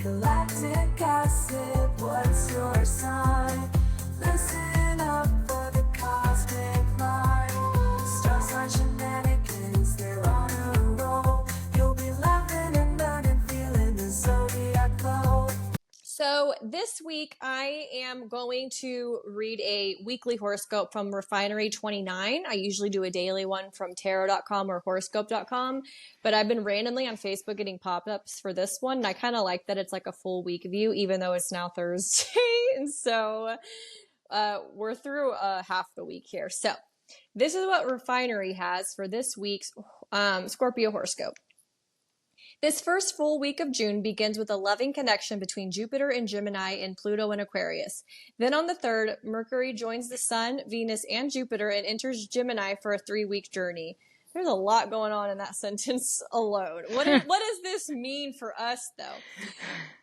Galactic acid, what's your sign? Listen up for the cosmic line. Stars are shenanigans, they're on a roll. You'll be laughing and learning, feeling the zodiac glow. So this week I am going to read a weekly horoscope from Refinery 29. I usually do a daily one from tarot.com or horoscope.com, but I've been randomly on Facebook getting pop-ups for this one, and I kind of like that it's like a full week view, even though it's now Thursday. And so we're through half the week here. So this is what Refinery has for this week's Scorpio horoscope. This first full week of June begins with a loving connection between Jupiter and Gemini and Pluto in Aquarius. Then on the 3rd, Mercury joins the Sun, Venus, and Jupiter and enters Gemini for a 3-week journey. There's a lot going on in that sentence alone. What does this mean for us, though?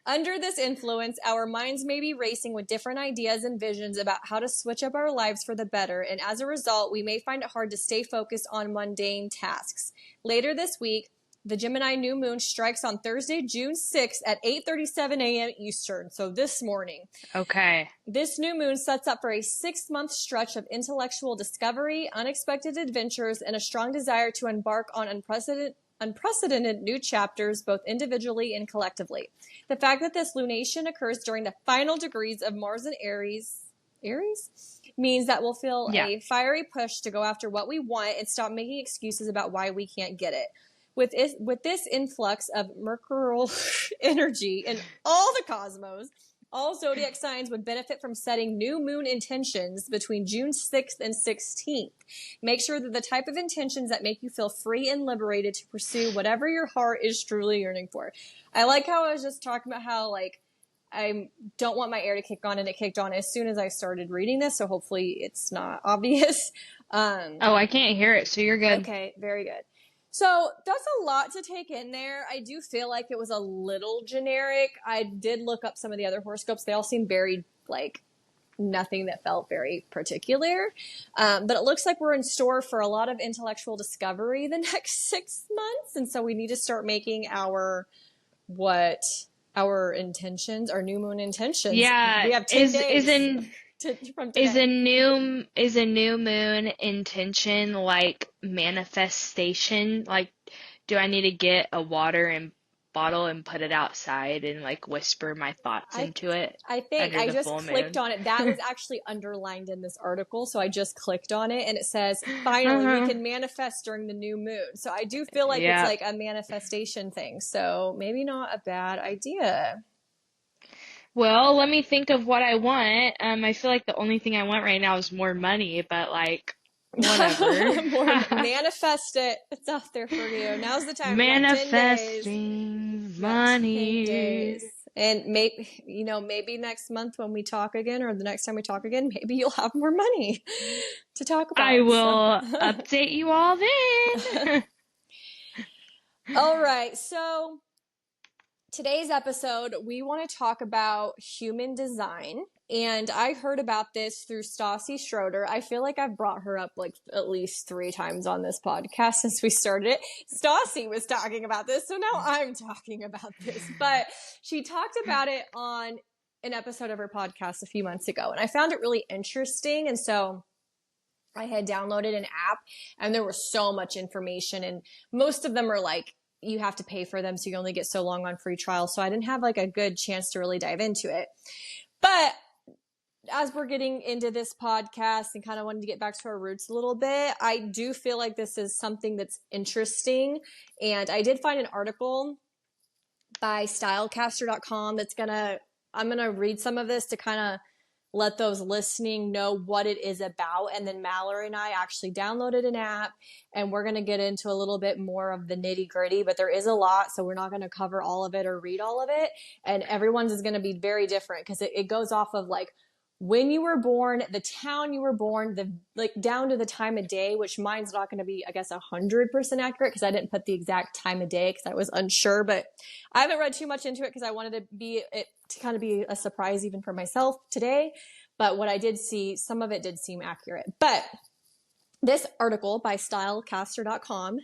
Under this influence, our minds may be racing with different ideas and visions about how to switch up our lives for the better, and as a result, we may find it hard to stay focused on mundane tasks. Later this week, the Gemini new moon strikes on Thursday, June 6th at 8:37 a.m. Eastern, so this morning. Okay. This new moon sets up for a 6-month stretch of intellectual discovery, unexpected adventures, and a strong desire to embark on unprecedented new chapters, both individually and collectively. The fact that this lunation occurs during the final degrees of Mars and Aries means that we'll feel a fiery push to go after what we want and stop making excuses about why we can't get it. With this influx of mercurial energy in all the cosmos, all zodiac signs would benefit from setting new moon intentions between June 6th and 16th. Make sure that the type of intentions that make you feel free and liberated to pursue whatever your heart is truly yearning for. I like how I was just talking about how, like, I don't want my air to kick on, and it kicked on as soon as I started reading this, so hopefully it's not obvious. I can't hear it, so you're good. Okay, very good. So that's a lot to take in there. I do feel like it was a little generic. I did look up some of the other horoscopes. They all seem very, like, nothing that felt very particular. But it looks like we're in store for a lot of intellectual discovery the next 6 months. And so we need to start making our intentions, our new moon intentions. Yeah, We have 10 days. Is a new moon intention like manifestation? Like, do I need to get a water and bottle and put it outside and like whisper my thoughts into it? I think under I the just full clicked moon? on it. That was actually underlined in this article, so I just clicked on it, and it says, "Finally, we can manifest during the new moon." So I do feel like Yeah. it's like a manifestation thing. So maybe not a bad idea. Well, let me think of what I want. I feel like the only thing I want right now is more money, but like, whatever. Manifest it. It's out there for you. Now's the time. We got 10 days. Manifesting We got 10 money. days. And maybe next month when we talk again, or the next time we talk again, maybe you'll have more money to talk about. I will update you all then. All right. So today's episode, we want to talk about human design. And I heard about this through Stassi Schroeder. I feel like I've brought her up like at least 3 times on this podcast since we started it. Stassi was talking about this, so now I'm talking about this. But she talked about it on an episode of her podcast a few months ago, and I found it really interesting. And so I had downloaded an app, and there was so much information, and most of them are like, you have to pay for them, so you only get so long on free trial. So I didn't have like a good chance to really dive into it. But as we're getting into this podcast and kind of wanting to get back to our roots a little bit, I do feel like this is something that's interesting. And I did find an article by stylecaster.com I'm going to read some of this to kind of let those listening know what it is about. And then Mallory and I actually downloaded an app, and we're going to get into a little bit more of the nitty gritty, but there is a lot. So we're not going to cover all of it or read all of it. And everyone's is going to be very different because it goes off of like when you were born, the town you were born, down to the time of day, which mine's not going to be, I guess, 100% accurate because I didn't put the exact time of day because I was unsure, but I haven't read too much into it because I wanted to kind of be a surprise even for myself today. But what I did see, some of it did seem accurate. But this article by stylecaster.com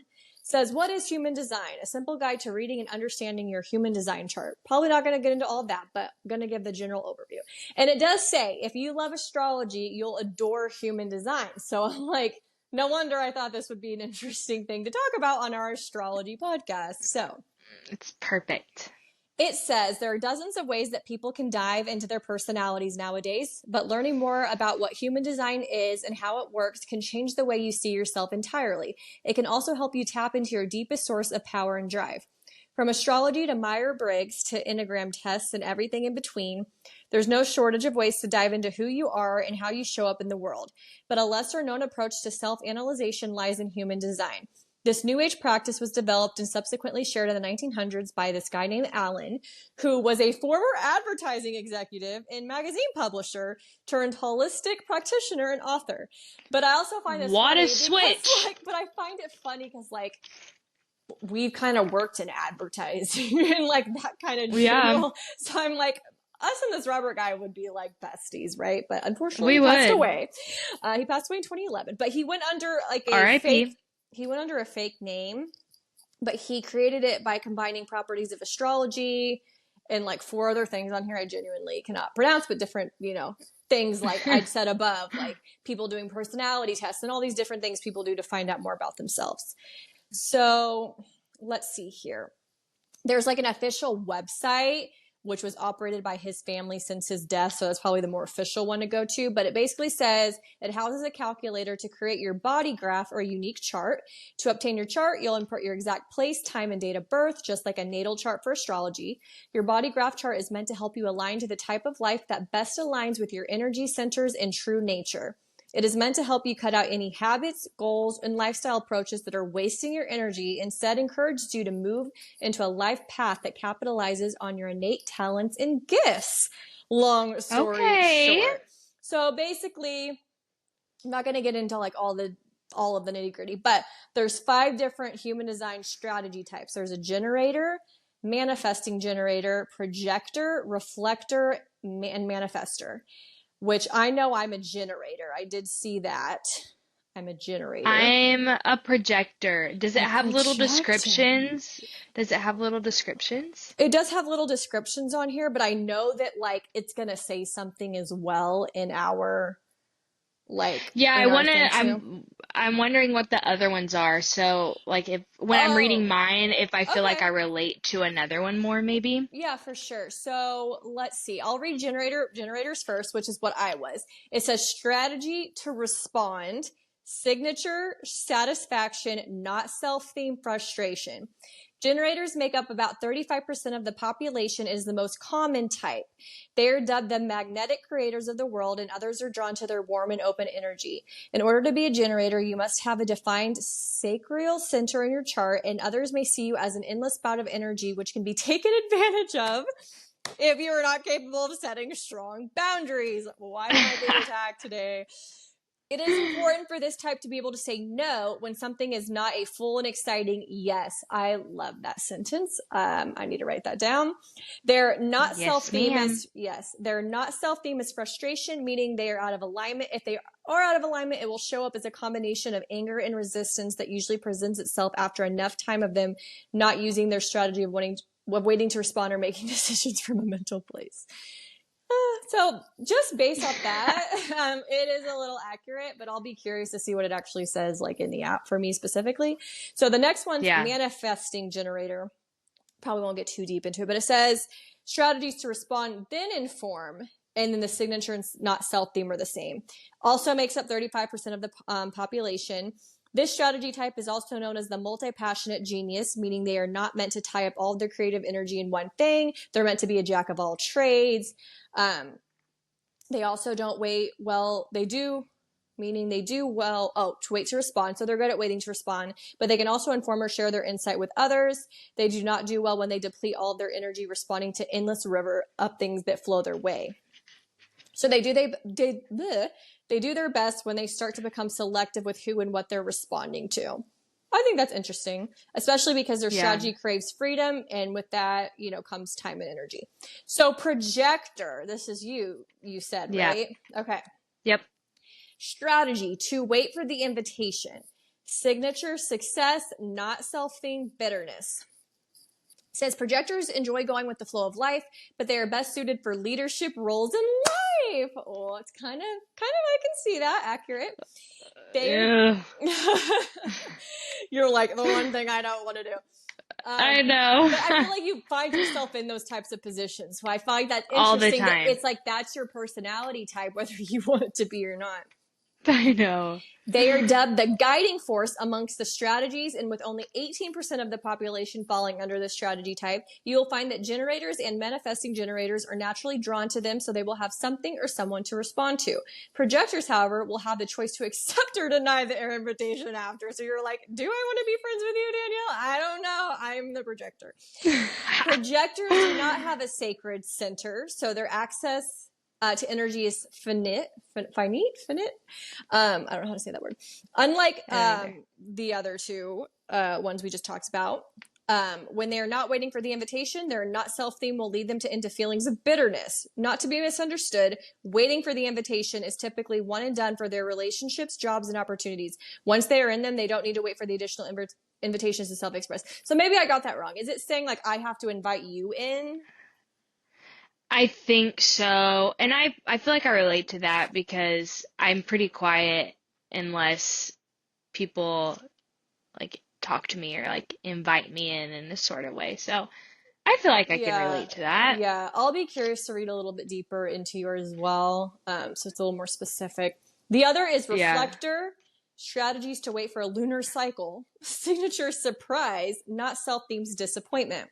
Says, what is human design? A simple guide to reading and understanding your human design chart. Probably not going to get into all of that, but I'm going to give the general overview. And it does say, if you love astrology, you'll adore human design. So I'm like, no wonder I thought this would be an interesting thing to talk about on our astrology podcast. So It's perfect. it says there are dozens of ways that people can dive into their personalities nowadays, but learning more about what human design is and how it works can change the way you see yourself entirely. It can also help you tap into your deepest source of power and drive. From astrology to Myers-Briggs to Enneagram tests and everything in between, there's no shortage of ways to dive into who you are and how you show up in the world. But a lesser known approach to self-analyzation lies in human design. This New Age practice was developed and subsequently shared in the 1900s by this guy named Allen, who was a former advertising executive and magazine publisher turned holistic practitioner and author. But I also find this What funny a because, switch. but I find it funny because, we've kind of worked in advertising and that kind of general. So I'm like, us and this Robert guy would be like besties, right? But unfortunately, We he passed would. away. He passed away in 2011, but he went under a R.I.P. fake. He went under a fake name, but he created it by combining properties of astrology and 4 other things on here I genuinely cannot pronounce, but different, things like I'd said above, like people doing personality tests and all these different things people do to find out more about themselves. So let's see here. There's an official website, which was operated by his family since his death. So that's probably the more official one to go to. But it basically says it houses a calculator to create your body graph or a unique chart. To obtain your chart, you'll input your exact place, time, and date of birth, just like a natal chart for astrology. Your body graph chart is meant to help you align to the type of life that best aligns with your energy centers and true nature. It is meant to help you cut out any habits, goals, and lifestyle approaches that are wasting your energy. Instead, encourages you to move into a life path that capitalizes on your innate talents and gifts. Long story short. So basically, I'm not going to get into all of the nitty gritty, but there's 5 different human design strategy types. There's a generator, manifesting generator, projector, reflector, and manifester. Which I know I'm a generator. I did see that. I'm a generator. I'm a projector. Does it have little projector. descriptions? Does it have little descriptions? It does have little descriptions on here, but I know that it's gonna say something as well in our Yeah, in our thing too. I'm wondering what the other ones are. So when I'm reading mine, if I feel like okay. I relate to another one more, maybe. Yeah, for sure. So let's see. I'll read generators first, which is what I was. It says strategy to respond, signature, satisfaction, not self-themed frustration. Generators make up about 35% of the population and is the most common type. They are dubbed the magnetic creators of the world, and others are drawn to their warm and open energy. In order to be a generator, you must have a defined sacral center in your chart, and others may see you as an endless spout of energy, which can be taken advantage of if you are not capable of setting strong boundaries. Why am I being attacked today? It is important for this type to be able to say no when something is not a full and exciting yes. I love that sentence. I need to write that down. They're not self-themed as, they're not self-themed as frustration, meaning they are out of alignment. If they are out of alignment, it will show up as a combination of anger and resistance that usually presents itself after enough time of them not using their strategy of waiting to respond or making decisions from a mental place. So just based off that, it is a little accurate, but I'll be curious to see what it actually says in the app for me specifically. So the next one's manifesting generator. Probably won't get too deep into it, but it says strategies to respond, then inform, and then the signature and not self-theme are the same. Also makes up 35% of the population. This strategy type is also known as the multi-passionate genius, meaning they are not meant to tie up all of their creative energy in one thing. They're meant to be a jack of all trades. They also don't wait well. They do, meaning they do well, to wait to respond. So they're good at waiting to respond, but they can also inform or share their insight with others. They do not do well when they deplete all of their energy responding to endless river of things that flow their way. So they do their best when they start to become selective with who and what they're responding to. I think that's interesting, especially because their strategy craves freedom, and with that, comes time and energy. So projector, this is you said, right? Okay. Yep. Strategy to wait for the invitation. Signature success, not self-themed bitterness. It says projectors enjoy going with the flow of life, but they are best suited for leadership roles in life. Oh, it's kind of I can see that accurate. Ugh. You're like the one thing I don't want to do. I know. But I feel like you find yourself in those types of positions. So I find that All the interesting. That time. it's like that's your personality type, whether you want it to be or not. I know. They are dubbed the guiding force amongst the strategies, and with only 18% of the population falling under this strategy type, you will find that generators and manifesting generators are naturally drawn to them, so they will have something or someone to respond to. Projectors, however, will have the choice to accept or deny the invitation after. So you're like, do I want to be friends with you, Danielle? I don't know. I'm the projector. Projectors do not have a sacred center, so their access to energy is finite. I don't know how to say that word. Unlike the other two ones we just talked about, when they are not waiting for the invitation, their not self-theme will lead them into feelings of bitterness. Not to be misunderstood, waiting for the invitation is typically one and done for their relationships, jobs, and opportunities. Once they are in them, they don't need to wait for the additional invitations to self-express. So maybe I got that wrong. Is it saying like I have to invite you in? I think so. And I feel like I relate to that because I'm pretty quiet unless people like talk to me or like invite me in this sort of way. So I feel like I can Yeah, relate to that. yeah. I'll be curious to read a little bit deeper into yours as well. So it's a little more specific. The other is Yeah. reflector, strategies to wait for a lunar cycle, signature surprise, not self-themes disappointment.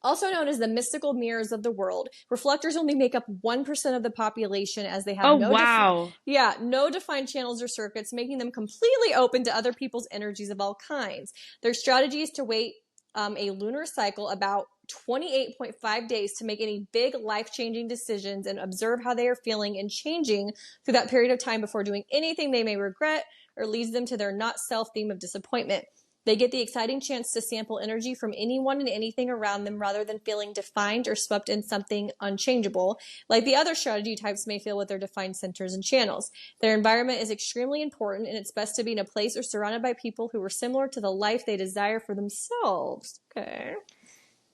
Also known as the mystical mirrors of the world, reflectors only make up 1% of the population as they have Oh, no wow. no defined channels or circuits, making them completely open to other people's energies of all kinds. Their strategy is to wait a lunar cycle about 28.5 days to make any big life-changing decisions and observe how they are feeling and changing through that period of time before doing anything they may regret or leads them to their not self theme of disappointment. They get the exciting chance to sample energy from anyone and anything around them rather than feeling defined or swept in something unchangeable, like the other strategy types may feel with their defined centers and channels. Their environment is extremely important, and it's best to be in a place or surrounded by people who are similar to the life they desire for themselves. Okay.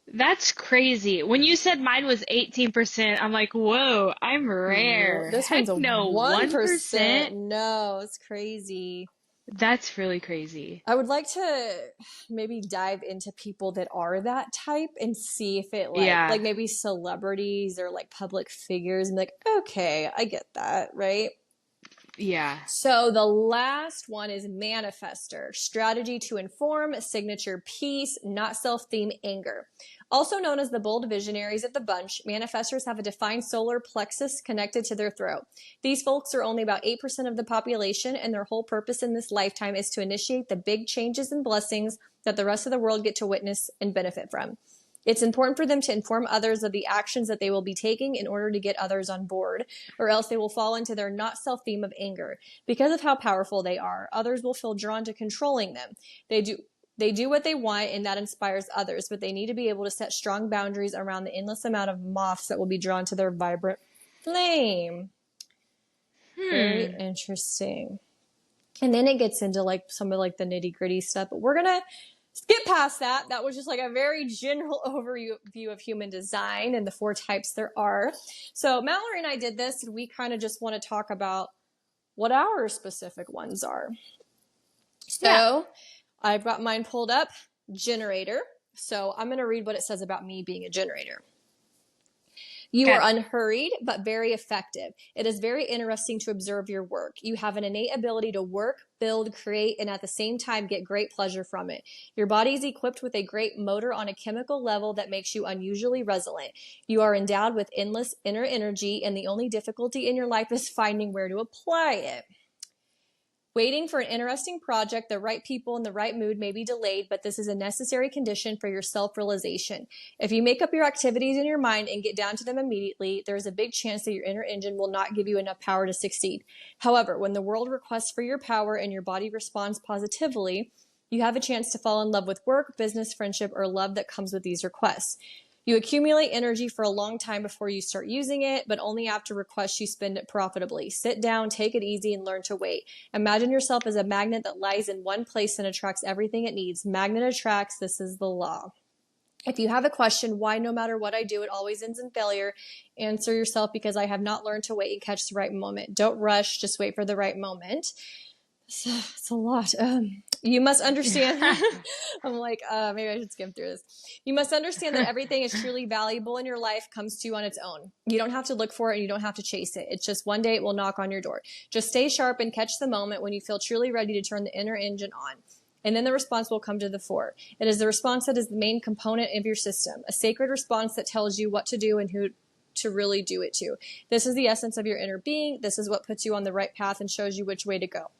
That's crazy. When you said mine was 18%, I'm like, whoa, I'm rare. This Heck one's a no, 1%? 1%. No, it's crazy. That's really crazy. I would like to maybe dive into people that are that type and see if it Yeah. like maybe celebrities or like public figures and be like, okay, I get that, right? Yeah. So the last one is manifester, strategy to inform, signature peace, not self-theme anger. Also known as the bold visionaries of the bunch, manifestors have a defined solar plexus connected to their throat. These folks are only about 8% of the population, and their whole purpose in this lifetime is to initiate the big changes and blessings that the rest of the world get to witness and benefit from. It's important for them to inform others of the actions that they will be taking in order to get others on board, or else they will fall into their not self theme of anger. Because of how powerful they are, others will feel drawn to controlling them. They do what they want, and that inspires others, but they need to be able to set strong boundaries around the endless amount of moths that will be drawn to their vibrant flame. Very interesting. And then it gets into like some of like the nitty gritty stuff, but we're gonna skip past that. That was just like a very general overview of human design and the 4 types there are. So Mallory and I did this, and we kind of just want to talk about what our specific ones are. So Yeah. I've got mine pulled up, generator. So I'm going to read what it says about me being a generator. You Okay. are unhurried, but very effective. It is very interesting to observe your work. You have an innate ability to work, build, create, and at the same time get great pleasure from it. Your body is equipped with a great motor on a chemical level that makes you unusually resilient. You are endowed with endless inner energy, and the only difficulty in your life is finding where to apply it. Waiting for an interesting project, the right people, and the right mood may be delayed, but this is a necessary condition for your self-realization. If you make up your activities in your mind and get down to them immediately, there's a big chance that your inner engine will not give you enough power to succeed. However, when the world requests for your power and your body responds positively, you have a chance to fall in love with work, business, friendship, or love that comes with these requests. You accumulate energy for a long time before you start using it, but only after requests you spend it profitably. Sit down, take it easy, and learn to wait. Imagine yourself as a magnet that lies in one place and attracts everything it needs. Magnet attracts. This is the law. If you have a question, why no matter what I do, it always ends in failure, answer yourself, because I have not learned to wait and catch the right moment. Don't rush, just wait for the right moment. It's a lot. You must understand. I'm like, maybe I should skim through this. You must understand that everything is truly valuable in your life comes to you on its own. You don't have to look for it and you don't have to chase it. It's just one day it will knock on your door. Just stay sharp and catch the moment when you feel truly ready to turn the inner engine on. And then the response will come to the fore. It is the response that is the main component of your system, a sacred response that tells you what to do and who to really do it to. This is the essence of your inner being. This is what puts you on the right path and shows you which way to go.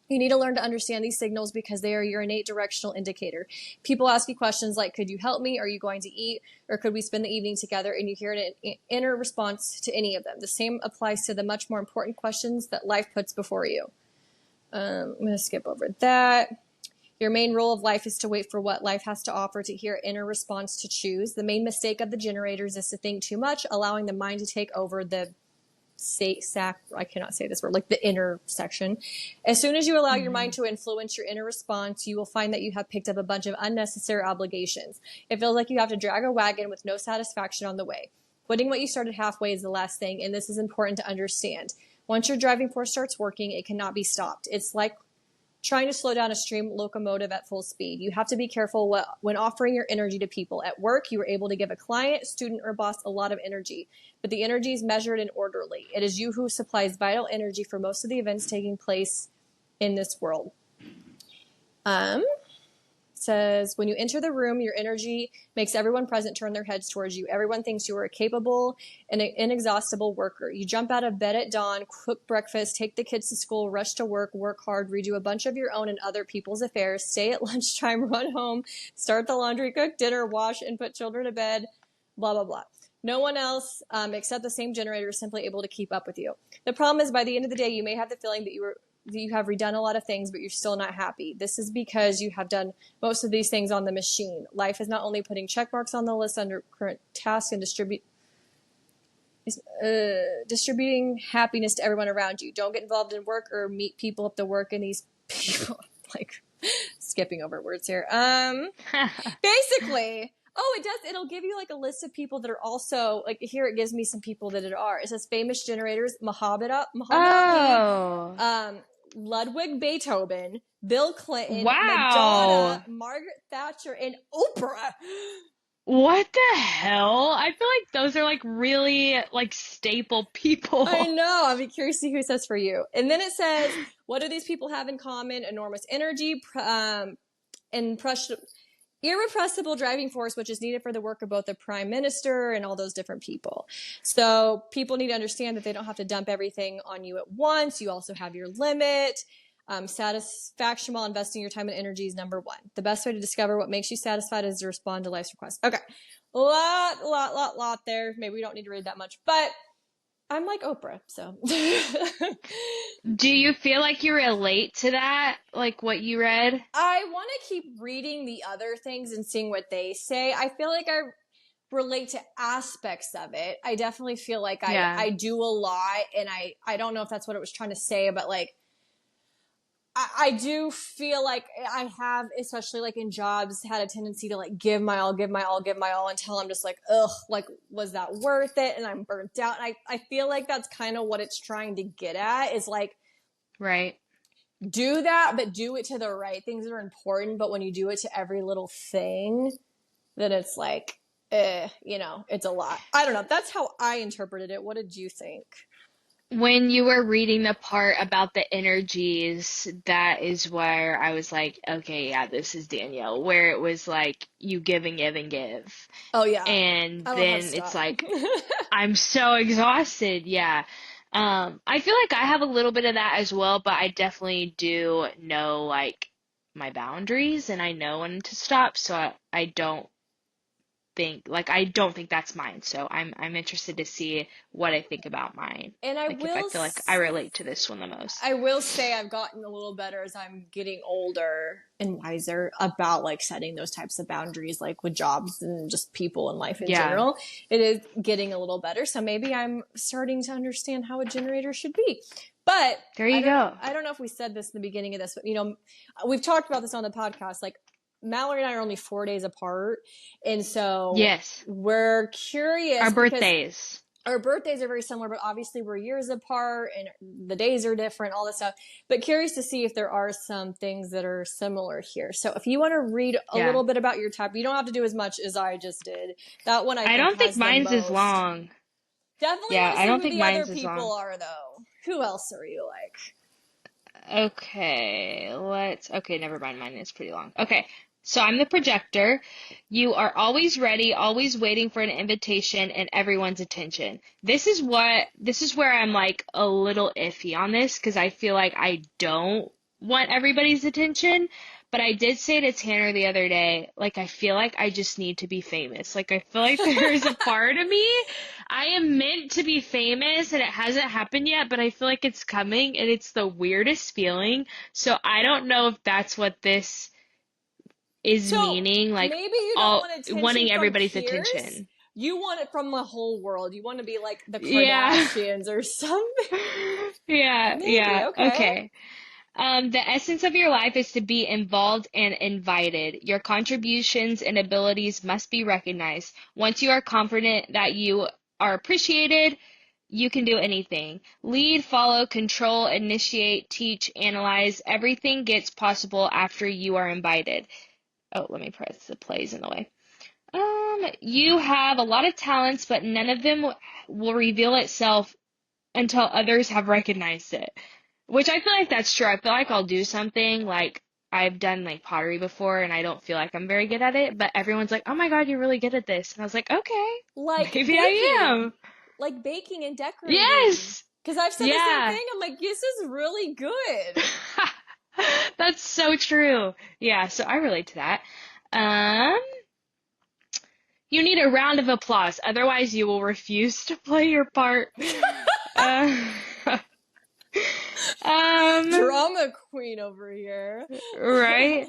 You need to learn to understand these signals because they are your innate directional indicator. People ask you questions like, could you help me? Are you going to eat? Or could we spend the evening together? And you hear an inner response to any of them. The same applies to the much more important questions that life puts before you. I'm going to skip over that. Your main role of life is to wait for what life has to offer, to hear inner response, to choose. The main mistake of the generators is to think too much, allowing the mind to take over the I cannot say this word, like the inner section. As soon as you allow your mind to influence your inner response, you will find that you have picked up a bunch of unnecessary obligations. It feels like you have to drag a wagon with no satisfaction on the way. Quitting what you started halfway is the last thing, and this is important to understand. Once your driving force starts working, it cannot be stopped. It's like trying to slow down a steam locomotive at full speed. You have to be careful when offering your energy to people. At work, you are able to give a client, student, or boss a lot of energy, but the energy is measured and orderly. It is you who supplies vital energy for most of the events taking place in this world. Says, when you enter the room, your energy makes everyone present turn their heads towards you. Everyone thinks you are a capable and inexhaustible worker. You jump out of bed at dawn, cook breakfast, take the kids to school, rush to work hard, redo a bunch of your own and other people's affairs, stay at lunchtime, run home, start the laundry, cook dinner, wash, and put children to bed, blah, blah, blah. No one else except the same generator is simply able to keep up with you. The problem is, by the end of the day, you may have the feeling that you have redone a lot of things, but you're still not happy. This is because you have done most of these things on the machine. Life is not only putting check marks on the list under current tasks and distributing happiness to everyone around you. Don't get involved in work or meet people up to work and these people, like, skipping over words here. Basically, it does. It'll give you like a list of people that are also like, here it gives me some people that are. It says famous generators: Muhammad Ali, Ludwig Beethoven, Bill Clinton, Wow. Madonna, Margaret Thatcher, and Oprah. What the hell? I feel like those are like really like staple people. I know. I'd be curious to see who it says for you. And then it says, what do these people have in common? Enormous energy, irrepressible driving force, which is needed for the work of both the prime minister and all those different people. So people need to understand that they don't have to dump everything on you at once. You also have your limit. Satisfaction while investing your time and energy is number one. The best way to discover what makes you satisfied is to respond to life's requests. Okay. Lot there. Maybe we don't need to read that much, but I'm like Oprah, so. Do you feel like you relate to that, like what you read? I want to keep reading the other things and seeing what they say. I feel like I relate to aspects of it. I definitely feel like I do a lot, and I don't know if that's what it was trying to say, but like, I do feel like I have, especially like in jobs, had a tendency to like give my all until I'm just like, ugh, like, was that worth it? And I'm burnt out. And I feel like that's kind of what it's trying to get at, is like, right, do that, but do it to the right things that are important. But when you do it to every little thing, then it's like, it's a lot. I don't know. That's how I interpreted it. What did you think? When you were reading the part about the energies, that is where I was like, okay, yeah, this is Danielle, where it was like you give and give and give. Oh, yeah. And I don't then have to it's stop. like, I'm so exhausted. Yeah. I feel like I have a little bit of that as well, but I definitely do know like my boundaries and I know when to stop, so I don't I don't think that's mine. So I'm interested to see what I think about mine. And Like if I feel like I relate to this one the most. I will say I've gotten a little better as I'm getting older and wiser about like setting those types of boundaries, like with jobs and just people in life in Yeah. general. It is getting a little better. So maybe I'm starting to understand how a generator should be. But There you go. I don't know if we said this in the beginning of this, but we've talked about this on the podcast. Like Mallory and I are only 4 days apart. And so Yes. we're curious. Our because birthdays. our birthdays are very similar, but obviously we're years apart and the days are different, all this stuff. But curious to see if there are some things that are similar here. So if you want to read a little bit about your type, you don't have to do as much as I just did. That one I don't think mine's is long. Definitely Yeah, want to I see don't who think the mine's other is people long. are, though. Who else are you like? Okay, never mind. Mine is pretty long. Okay, so I'm the projector. You are always ready, always waiting for an invitation and everyone's attention. This is where I'm like a little iffy on this because I feel like I don't want everybody's attention. But I did say to Tanner the other day, like, I feel like I just need to be famous. Like, I feel like there's a part of me, I am meant to be famous and it hasn't happened yet, but I feel like it's coming and it's the weirdest feeling. So I don't know if that's what this is So meaning, like maybe you don't all want attention wanting from everybody's peers. attention. You want it from the whole world. You want to be like the Yeah. Kardashians or something. Yeah, Maybe, yeah. okay. Okay. The essence of your life is to be involved and invited. Your contributions and abilities must be recognized. Once you are confident that you are appreciated, you can do anything. Lead, follow, control, initiate, teach, analyze. Everything gets possible after you are invited. Oh, let me press the plays in the way. You have a lot of talents, but none of them will reveal itself until others have recognized it. Which I feel like that's true. I feel like I'll do something like I've done like pottery before and I don't feel like I'm very good at it, but everyone's like, "Oh my God, you're really good at this." And I was like, "Okay, Like maybe baking. I am." Like baking and decorating. Yes. Because I've said the same Yeah. thing. I'm like, this is really good. That's so true. Yeah, so I relate to that. Um, you need a round of applause, otherwise you will refuse to play your part. Uh, Drama queen over here. right?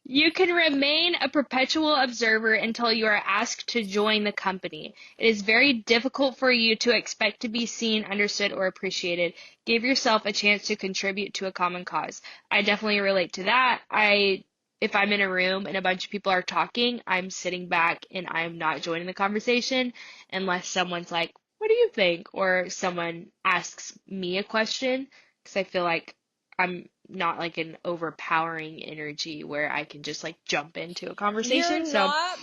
You can remain a perpetual observer until you are asked to join the company. It is very difficult for you to expect to be seen, understood, or appreciated. Give yourself a chance to contribute to a common cause. I definitely relate to that. If I'm in a room and a bunch of people are talking, I'm sitting back and I'm not joining the conversation unless someone's like, "What do you think?" or someone asks me a question, because I feel like I'm not like an overpowering energy where I can just like jump into a conversation. You're not,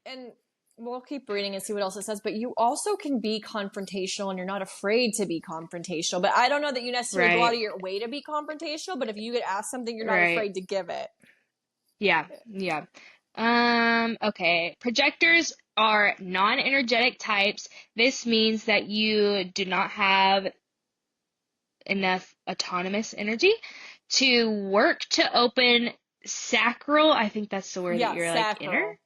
and we'll keep reading and see what else it says, but you also can be confrontational and you're not afraid to be confrontational. But I don't know that you necessarily go out of your way to be confrontational, but if you get asked something, you're not afraid to give it. Yeah, yeah. Okay. Projectors are non-energetic types. This means that you do not have enough autonomous energy to work to open sacral, I think that's the word that you're like inner.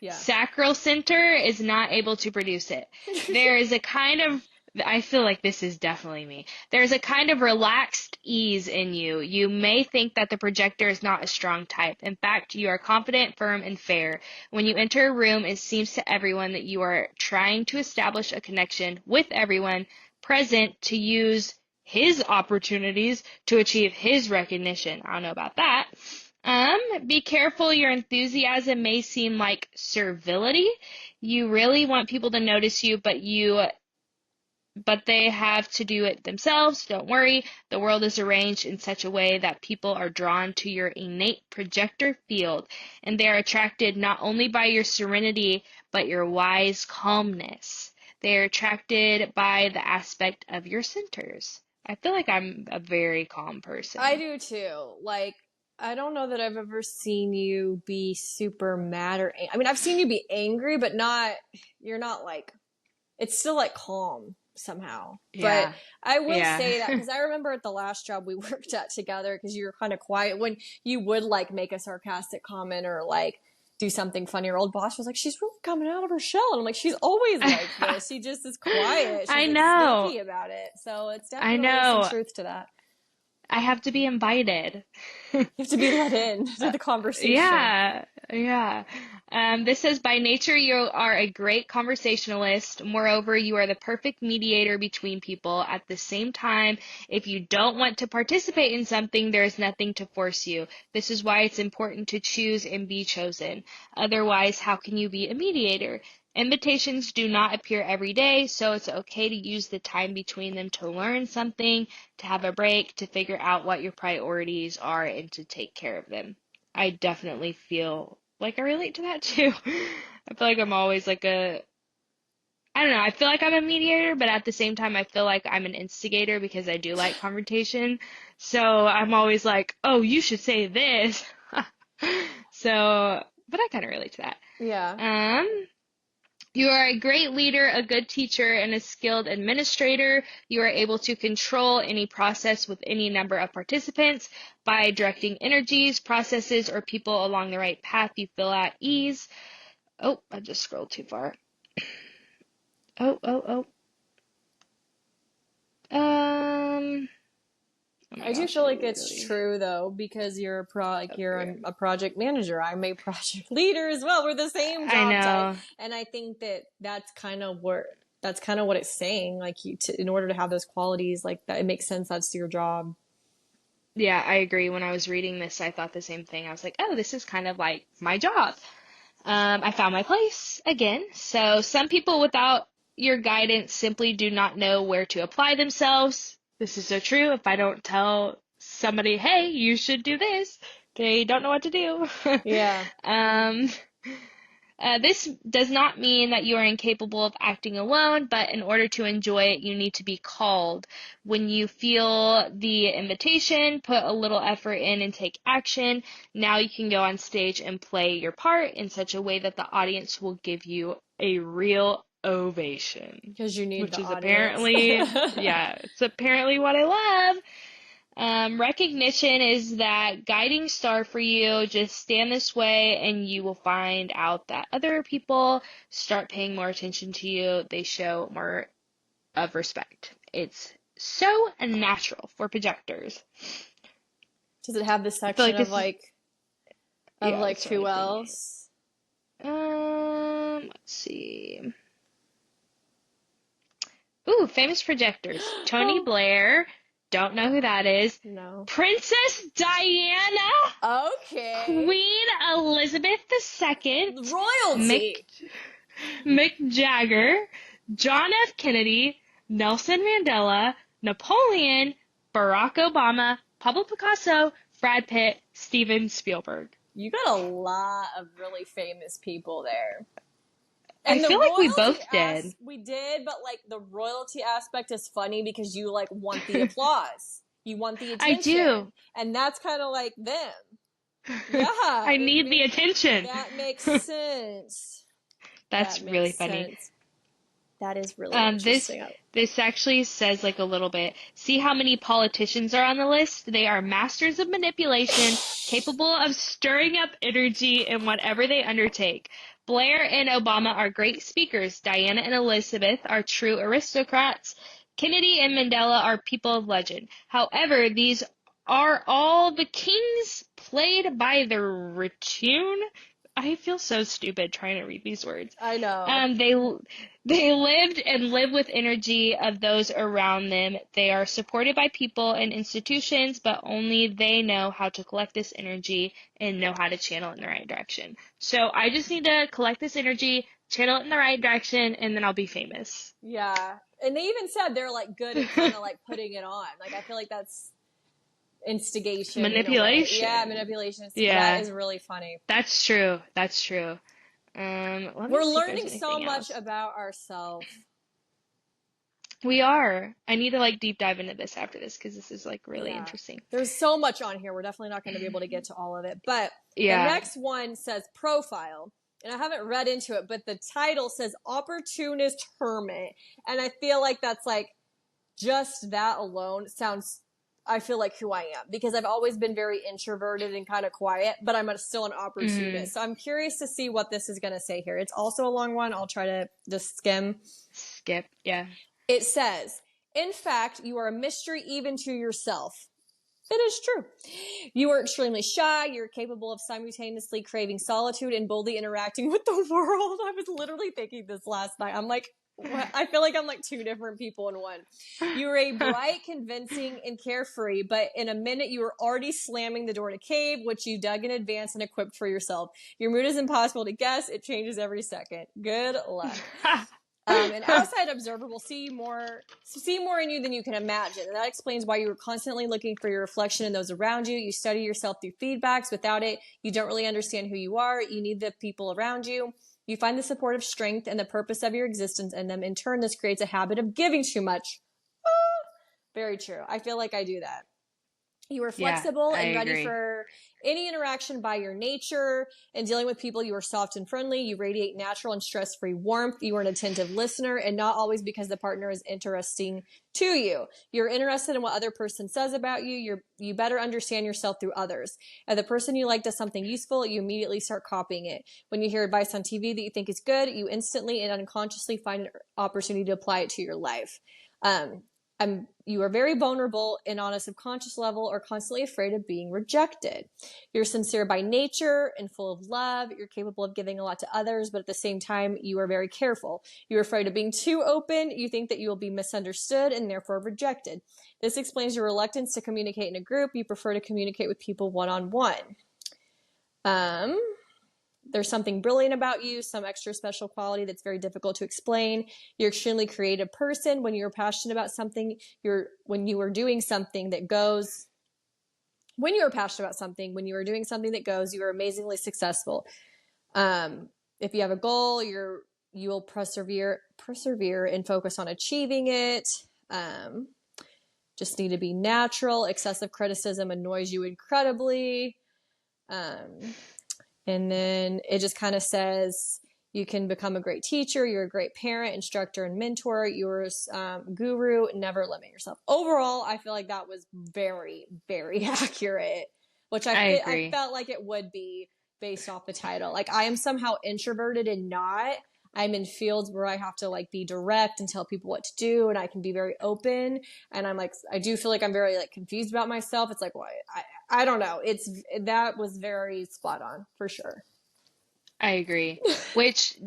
Yeah. Sacral center is not able to produce it. There is a kind of, I feel like this is definitely me. There's a kind of relaxed ease in you. You may think that the projector is not a strong type. In fact, you are confident, firm, and fair. When you enter a room, it seems to everyone that you are trying to establish a connection with everyone present to use his opportunities to achieve his recognition. I don't know about that. Be careful, your enthusiasm may seem like servility. You really want people to notice you, but they have to do it themselves. Don't worry. The world is arranged in such a way that people are drawn to your innate projector field, and they are attracted not only by your serenity, but your wise calmness. They are attracted by the aspect of your centers. I feel like I'm a very calm person. I do too. Like, I don't know that I've ever seen you be super mad or I mean, I've seen you be angry, but you're not like, it's still like calm somehow. Yeah. But I will Yeah. say that because I remember at the last job we worked at together, because you were kind of quiet when you would like make a sarcastic comment or like do something funny. Our old boss was like, she's really coming out of her shell. And I'm like, she's always like this. She just is quiet. She's I like know. sneaky about it. So it's I definitely some know. truth to that. I have to be invited. You have to be let in to the conversation. Yeah, yeah. This says, by nature, you are a great conversationalist. Moreover, you are the perfect mediator between people. At the same time, if you don't want to participate in something, there is nothing to force you. This is why it's important to choose and be chosen. Otherwise, how can you be a mediator? Invitations do not appear every day, so it's okay to use the time between them to learn something, to have a break, to figure out what your priorities are, and to take care of them. I definitely feel like I relate to that too. I feel like I'm always like I don't know, I feel like I'm a mediator, but at the same time, I feel like I'm an instigator because I do like confrontation. So I'm always like, oh, you should say this. So, but I kind of relate to that. Yeah. You are a great leader, a good teacher, and a skilled administrator. You are able to control any process with any number of participants by directing energies, processes, or people along the right path. You feel at ease. Oh, I just scrolled too far. Oh. Oh my I do gosh, feel I like it's literally. true though, because you're Okay. a project manager. I'm a project leader as well. We're the same I job type, know. and I think that that's kind of what it's saying. Like in order to have those qualities, like that, it makes sense. That's your job. Yeah, I agree. When I was reading this, I thought the same thing. I was like, oh, this is kind of like my job. I found my place again. So some people without your guidance simply do not know where to apply themselves. This is so true. If I don't tell somebody, hey, you should do this, they don't know what to do. Yeah. Um, this does not mean that you are incapable of acting alone, but in order to enjoy it, you need to be called. When you feel the invitation, put a little effort in and take action. Now you can go on stage and play your part in such a way that the audience will give you a real ovation, Because you need which the is audience. apparently, yeah, it's apparently what I love. Recognition is that guiding star for you. Just stand this way and you will find out that other people start paying more attention to you. They show more of respect. It's so natural for projectors. Does it have this I feel like section this is, of yeah, like that's the who only thing. else? Let's see. Ooh, famous projectors. Tony Blair. Don't know who that is. No. Princess Diana. Okay. Queen Elizabeth II, Mick, Royalty. Mick Jagger, John F. Kennedy, Nelson Mandela, Napoleon, Barack Obama, Pablo Picasso, Brad Pitt, Steven Spielberg. You got a lot of really famous people there. I And the feel like we royalty both did. we did, but like the royalty aspect is funny because you like want the applause. You want the I attention. do. And that's kind of like them. Yeah. I need the attention. That makes sense. That's That really makes funny. sense. That is really This interesting. actually says like a little bit. See how many politicians are on the list? They are masters of manipulation, capable of stirring up energy in whatever they undertake. Blair and Obama are great speakers. Diana and Elizabeth are true aristocrats. Kennedy and Mandela are people of legend. However, these are all the kings played by the Rotune. I feel so stupid trying to read these words. I know. They lived and live with energy of those around them. They are supported by people and institutions, but only they know how to collect this energy and know how to channel it in the right direction. So I just need to collect this energy, channel it in the right direction, and then I'll be famous. Yeah. And they even said they're like good at kind of like putting it on. Like I feel like that's instigation. Manipulation. Yeah, manipulation. Yeah. That is really funny. That's true. That's true. Let me We're see if learning there's so anything much else. about ourselves. We are. I need to like deep dive into this after this because this is like really Yeah. interesting. There's so much on here. We're definitely not going to be able to get to all of it. But Yeah. the next one says profile. And I haven't read into it, but the title says opportunist hermit. And I feel like that's like just that alone sounds I feel like who I am, because I've always been very introverted and kind of quiet, but I'm still an opportunist. So I'm curious to see what this is going to say here. It's also a long one. I'll try to just skim. Skip. Yeah. It says, in fact, you are a mystery even to yourself. It is true. You are extremely shy. You're capable of simultaneously craving solitude and boldly interacting with the world. I was literally thinking this last night. I'm like, what? I feel like I'm like two different people in one. You are a bright, convincing, and carefree, but in a minute you are already slamming the door to cave, which you dug in advance and equipped for yourself. Your mood is impossible to guess. It changes every second. Good luck. An outside observer will see more in you than you can imagine. And that explains why you are constantly looking for your reflection in those around you. You study yourself through feedbacks. Without it, you don't really understand who you are. You need the people around you. You find the supportive strength and the purpose of your existence in them. In turn, this creates a habit of giving too much. Very true. I feel like I do that. You are flexible and ready for any interaction by your nature. In dealing with people, you are soft and friendly. You radiate natural and stress-free warmth. You are an attentive listener, and not always because the partner is interesting to you. You're interested in what other person says about you. You better understand yourself through others. If the person you like does something useful, you immediately start copying it. When you hear advice on TV that you think is good, you instantly and unconsciously find an opportunity to apply it to your life. You are very vulnerable and on a subconscious level are constantly afraid of being rejected. You're sincere by nature and full of love. You're capable of giving a lot to others, but at the same time, you are very careful. You're afraid of being too open. You think that you will be misunderstood and therefore rejected. This explains your reluctance to communicate in a group. You prefer to communicate with people one-on-one. There's something brilliant about you, some extra special quality that's very difficult to explain. You're an extremely creative person. When you're passionate about something, when you are doing something that goes, you are amazingly successful. If you have a goal, you will persevere and focus on achieving it. Just need to be natural. Excessive criticism annoys you incredibly. And then it just kind of says you can become a great teacher. You're a great parent, instructor, and mentor. You're a guru. Never limit yourself. Overall, I feel like that was very, very accurate, which I felt like it would be based off the title. Like I am somehow introverted and not. I'm in fields where I have to like be direct and tell people what to do, and I can be very open. And I'm like, I do feel like I'm very like confused about myself. It's like, well, I don't know. That was very spot on for sure. I agree. Which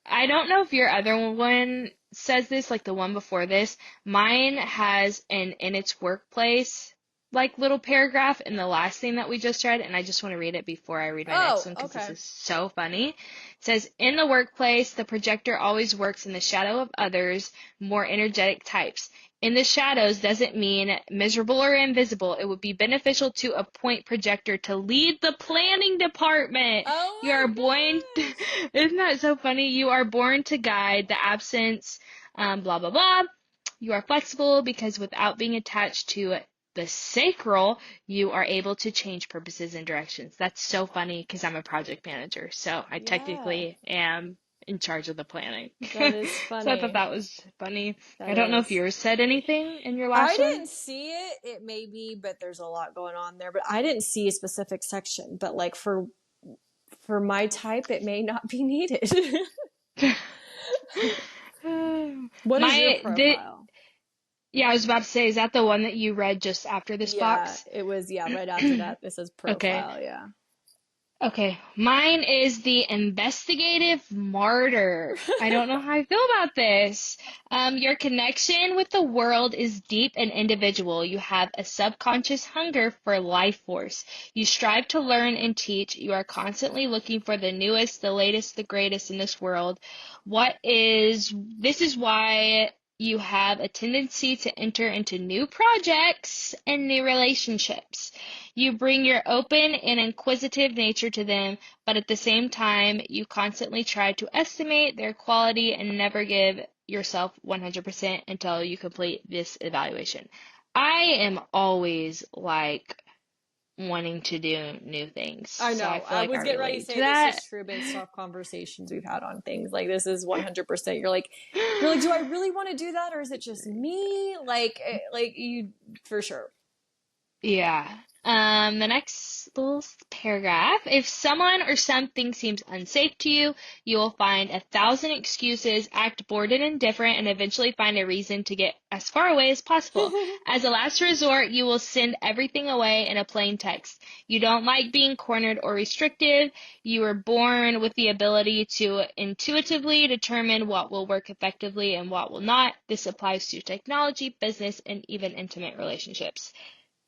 I don't know if your other one says this, like the one before this. Mine has an in its workplace like little paragraph in the last thing that we just read, and I just want to read it before I read my next one because this is so funny. It says, in the workplace, the projector always works in the shadow of others, more energetic types. In the shadows doesn't mean miserable or invisible. It would be beneficial to appoint projector to lead the planning department. Oh You are born, isn't that so funny? You are born to guide the absence, blah, blah, blah. You are flexible because without being attached to the sacral, you are able to change purposes and directions. That's so funny because I'm a project manager, so I technically am in charge of the planning. That is funny. So I thought that was funny. I don't know if yours said anything in your last one. I didn't see it. It may be, but there's a lot going on there. But I didn't see a specific section. But like for my type, it may not be needed. What is your profile? Yeah, I was about to say, is that the one that you read just after this box? It was, right after that. This is profile, Okay, mine is the investigative martyr. I don't know how I feel about this. Your connection with the world is deep and individual. You have a subconscious hunger for life force. You strive to learn and teach. You are constantly looking for the newest, the latest, the greatest in this world. This is why you have a tendency to enter into new projects and new relationships. You bring your open and inquisitive nature to them, but at the same time, you constantly try to estimate their quality and never give yourself 100% until you complete this evaluation. I am always like wanting to do new things. I know. So I was getting ready to say this is true based off conversations we've had on things. Like this is 100%. You're like, do I really want to do that, or is it just me? Like you for sure. Yeah. The next little paragraph. If someone or something seems unsafe to you, you will find 1,000 excuses, act bored and indifferent, and eventually find a reason to get as far away as possible. As a last resort, you will send everything away in a plain text. You don't like being cornered or restrictive. You were born with the ability to intuitively determine what will work effectively and what will not. This applies to technology, business, and even intimate relationships.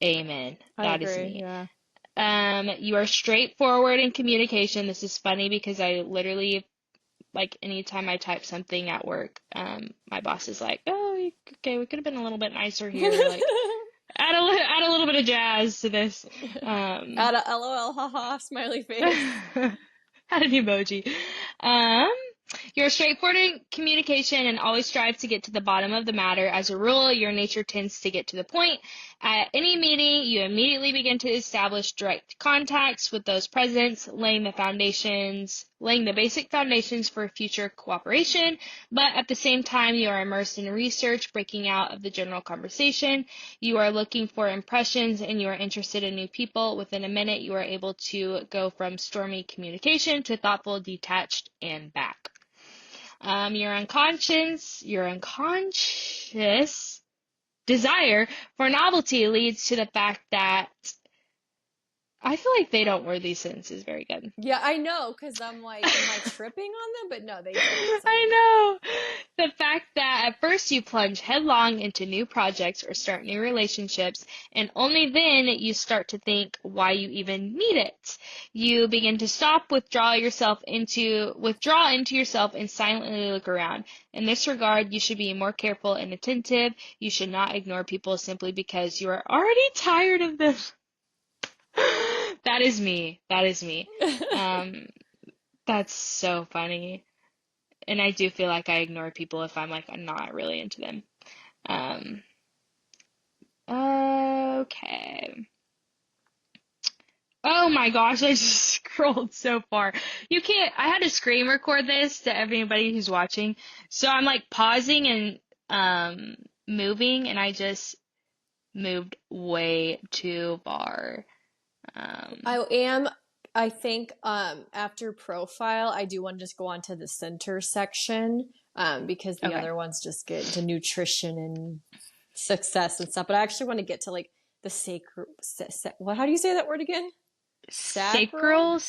Amen. I That is agree. me. Yeah. You are straightforward in communication. This is funny because I literally, like, anytime I type something at work, my boss is like, "Oh, okay, we could have been a little bit nicer here. Like, add a little bit of jazz to this." Um, Add a LOL, haha, smiley face. Add an emoji. Um, you're straightforward in communication and always strive to get to the bottom of the matter. As a rule, your nature tends to get to the point. At any meeting, you immediately begin to establish direct contacts with those present, laying the basic foundations for future cooperation. But at the same time, you are immersed in research, breaking out of the general conversation. You are looking for impressions and you are interested in new people. Within a minute, you are able to go from stormy communication to thoughtful, detached, and back. Your unconscious desire for novelty leads to the fact that I feel like they don't word these sentences very good. Yeah, I know, because I'm like, am I tripping on them? But no, they don't. So. I know. The fact that at first you plunge headlong into new projects or start new relationships, and only then you start to think why you even need it. You begin to withdraw into yourself and silently look around. In this regard, you should be more careful and attentive. You should not ignore people simply because you are already tired of them. That is me. That is me. That's so funny. And I do feel like I ignore people if I'm not really into them. Um, okay. Oh my gosh, I just scrolled so far. I had to screen record this to everybody who's watching. So I'm like pausing and moving, and I just moved way too far. I think after profile, I do want to just go on to the center section because the Okay. other ones just get to nutrition and success and stuff. But I actually want to get to like the sacral. What? How do you say that word again? Sacral?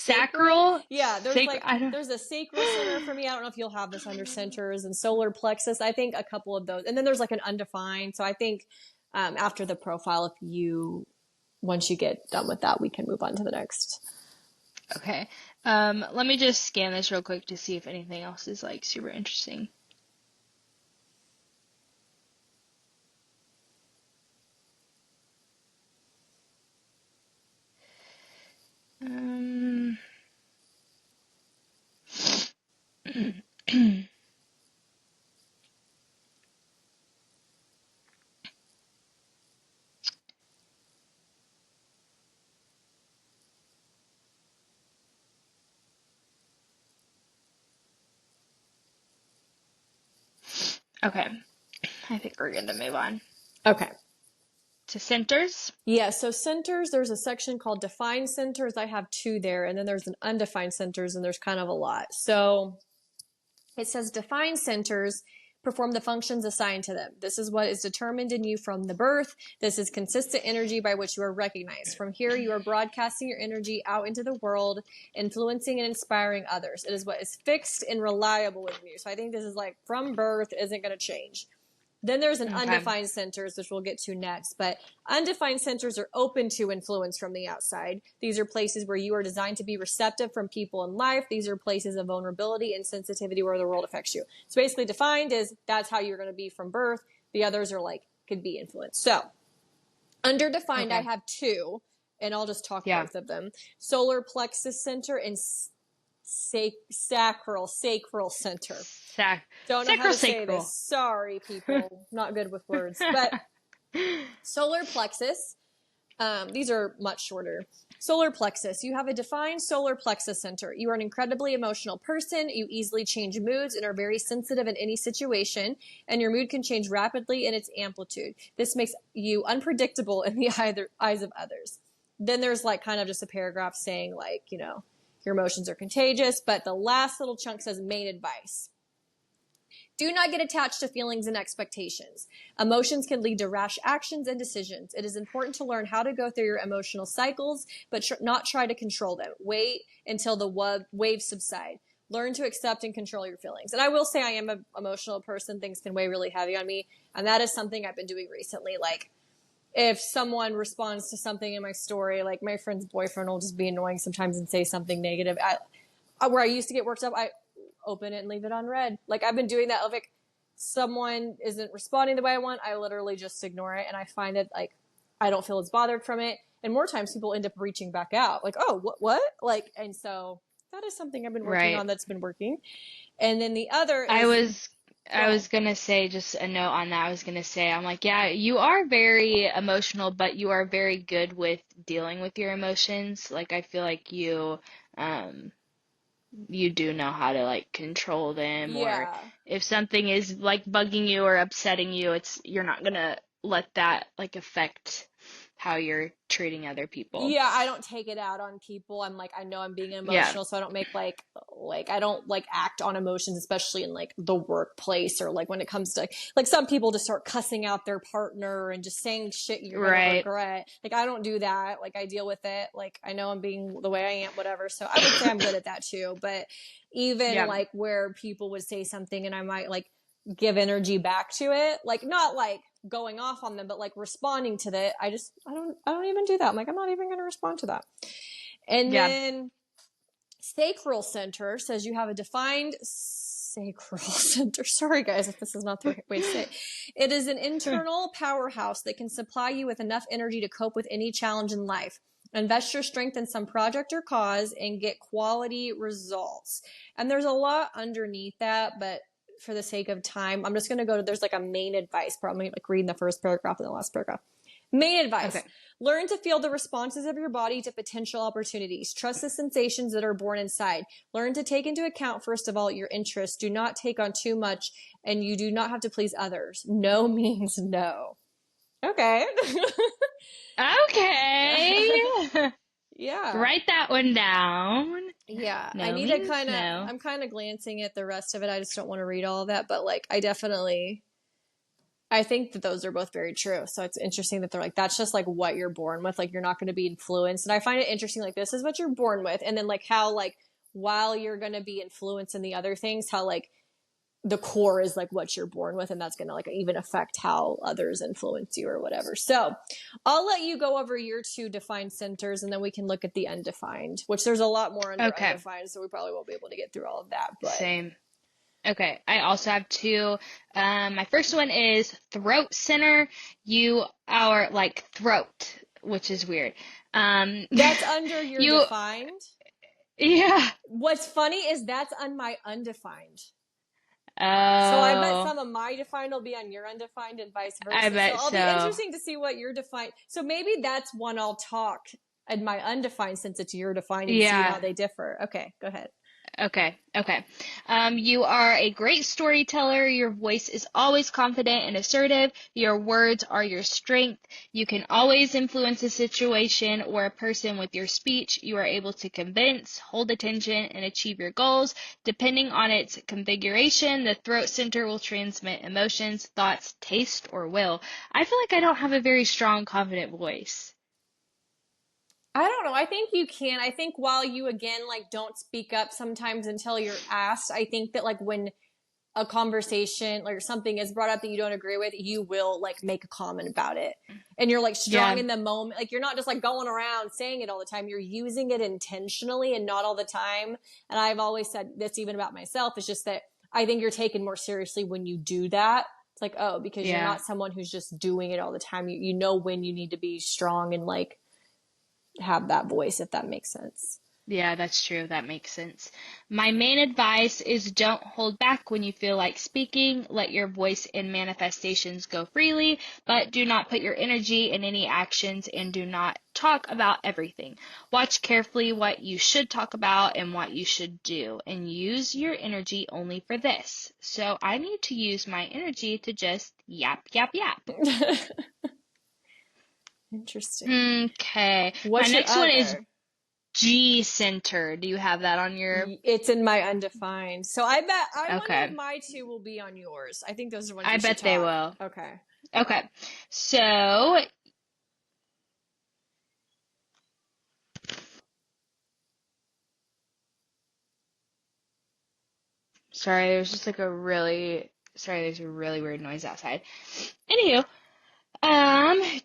Yeah, I don't. there's a sacral center for me. I don't know if you'll have this under centers and solar plexus. I think a couple of those, and then there's like an undefined. So I think after the profile, once you get done with that, we can move on to the next. Okay. Let me just scan this real quick to see if anything else is like super interesting. Um, okay. I think we're going to move on Okay. to centers. Yeah, so centers, there's a section called defined centers. I have two there, and then there's an undefined centers, and there's kind of a lot. So it says defined centers perform the functions assigned to them. This is what is determined in you from the birth. This is consistent energy by which you are recognized. From here, you are broadcasting your energy out into the world, influencing and inspiring others. It is what is fixed and reliable in you. So I think this is like from birth, isn't going to change. Then there's an Okay. undefined centers, which we'll get to next. But undefined centers are open to influence from the outside. These are places where you are designed to be receptive from people in life. These are places of vulnerability and sensitivity where the world affects you. So basically defined is that's how you're going to be from birth. The others are like, could be influenced. So under defined, I Okay. have two, and I'll just talk Yeah. both of them. Solar plexus center and sacral center. Don't know how to say Sacral. this. Sorry, people. Not good with words. But solar plexus These are much shorter. Solar plexus. You have a defined solar plexus center. You are an incredibly emotional person. You easily change moods and are very sensitive in any situation, and your mood can change rapidly in its amplitude. This makes you unpredictable in the eyes of others. Then there's like kind of just a paragraph saying like, you know, your emotions are contagious, but the last little chunk says main advice. Do not get attached to feelings and expectations. Emotions can lead to rash actions and decisions. It is important to learn how to go through your emotional cycles, but not try to control them. Wait until the waves subside. Learn to accept and control your feelings. And I will say I am an emotional person. Things can weigh really heavy on me. And that is something I've been doing recently. Like, if someone responds to something in my story, like my friend's boyfriend will just be annoying sometimes and say something negative. Where I used to get worked up, I open it and leave it on read. Like I've been doing that. Like someone isn't responding the way I want, I literally just ignore it. And I find that like I don't feel as bothered from it. And more times people end up reaching back out like, oh, what? Like, and so that is something I've been working on that's been working. And then the other is, I was gonna say, just a note on that. I was gonna say, I'm like, yeah, you are very emotional, but you are very good with dealing with your emotions. Like I feel like um you do know how to like control them, or yeah. if something is like bugging you or upsetting you, you're not gonna let that like affect how you're treating other people. Yeah, I don't take it out on people. I'm like, I know I'm being Yeah, emotional, so I don't make like I don't like act on emotions, especially in like the workplace or like when it comes to like some people just start cussing out their partner and just saying shit you're gonna right. regret. Like I don't do that. Like I deal with it. Like I know I'm being the way I am, whatever. So I would say I'm good at that too. But even Yeah. like where people would say something and I might like give energy back to it, like not like going off on them, but like responding to that. I don't even do that. I'm like, I'm not even going to respond to that. And Yeah. then sacral center says you have a defined sacral center. Sorry guys, if this is not the right way to say it. It is an internal powerhouse that can supply you with enough energy to cope with any challenge in life. Invest your strength in some project or cause and get quality results. And there's a lot underneath that, but for the sake of time, I'm just going to go to, there's like a main advice, probably like reading the first paragraph and the last paragraph. Main advice. Okay. Learn to feel the responses of your body to potential opportunities. Trust the sensations that are born inside. Learn to take into account, first of all, your interests. Do not take on too much, and you do not have to please others. No means no. Okay. Okay. Yeah. Write that one down. Yeah. No I need to means kind of, no. I'm kind of glancing at the rest of it. I just don't want to read all of that, but like, I think that those are both very true. So it's interesting that they're like, that's just like what you're born with. Like, you're not going to be influenced. And I find it interesting, like, this is what you're born with. And then, like, how, like, while you're going to be influenced in the other things, how, like, the core is like what you're born with. And that's going to, like, even affect how others influence you or whatever. So I'll let you go over your two defined centers and then we can look at the undefined, which there's a lot more under Okay. undefined. So we probably won't be able to get through all of that. But Same. Okay, I also have two. My first one is throat center. You are like throat, which is weird. that's under your you, defined. yeah. What's funny is that's on my undefined. So Oh, I bet some of my defined will be on your undefined and vice versa. I bet so it'll be so. interesting to see what your defined. So maybe that's one I'll talk in my undefined since it's your defined and see Yeah. how they differ. Okay, go ahead. Okay. You are a great storyteller. Your voice is always confident and assertive. Your words are your strength. You can always influence a situation or a person with your speech. You are able to convince, hold attention, and achieve your goals. Depending on its configuration, the throat center will transmit emotions, thoughts, taste, or will. I feel like I don't have a very strong, confident voice. I don't know. I think you can. I think while you again like don't speak up sometimes until you're asked, I think that like when a conversation like something is brought up that you don't agree with, you will like make a comment about it. And you're like strong Yeah. in the moment. Like you're not just like going around saying it all the time. You're using it intentionally and not all the time. And I've always said this even about myself. It's just that I think you're taken more seriously when you do that. It's like, oh, because you're Yeah. not someone who's just doing it all the time. You know when you need to be strong and like have that voice, if that makes sense. Yeah, that's true. That makes sense. My main advice is don't hold back when you feel like speaking. Let your voice and manifestations go freely, but do not put your energy in any actions and do not talk about everything. Watch carefully what you should talk about and what you should do, and use your energy only for this. So I need to use my energy to just yap, yap, yap. Interesting. Okay. My What's your next one is other? G center. Do you have that on your? It's in my undefined. So I wonder if Okay. my two will be on yours. I think those are ones I we should bet they talk. will. Okay. Okay. So, sorry, there's a really weird noise outside. Anywho,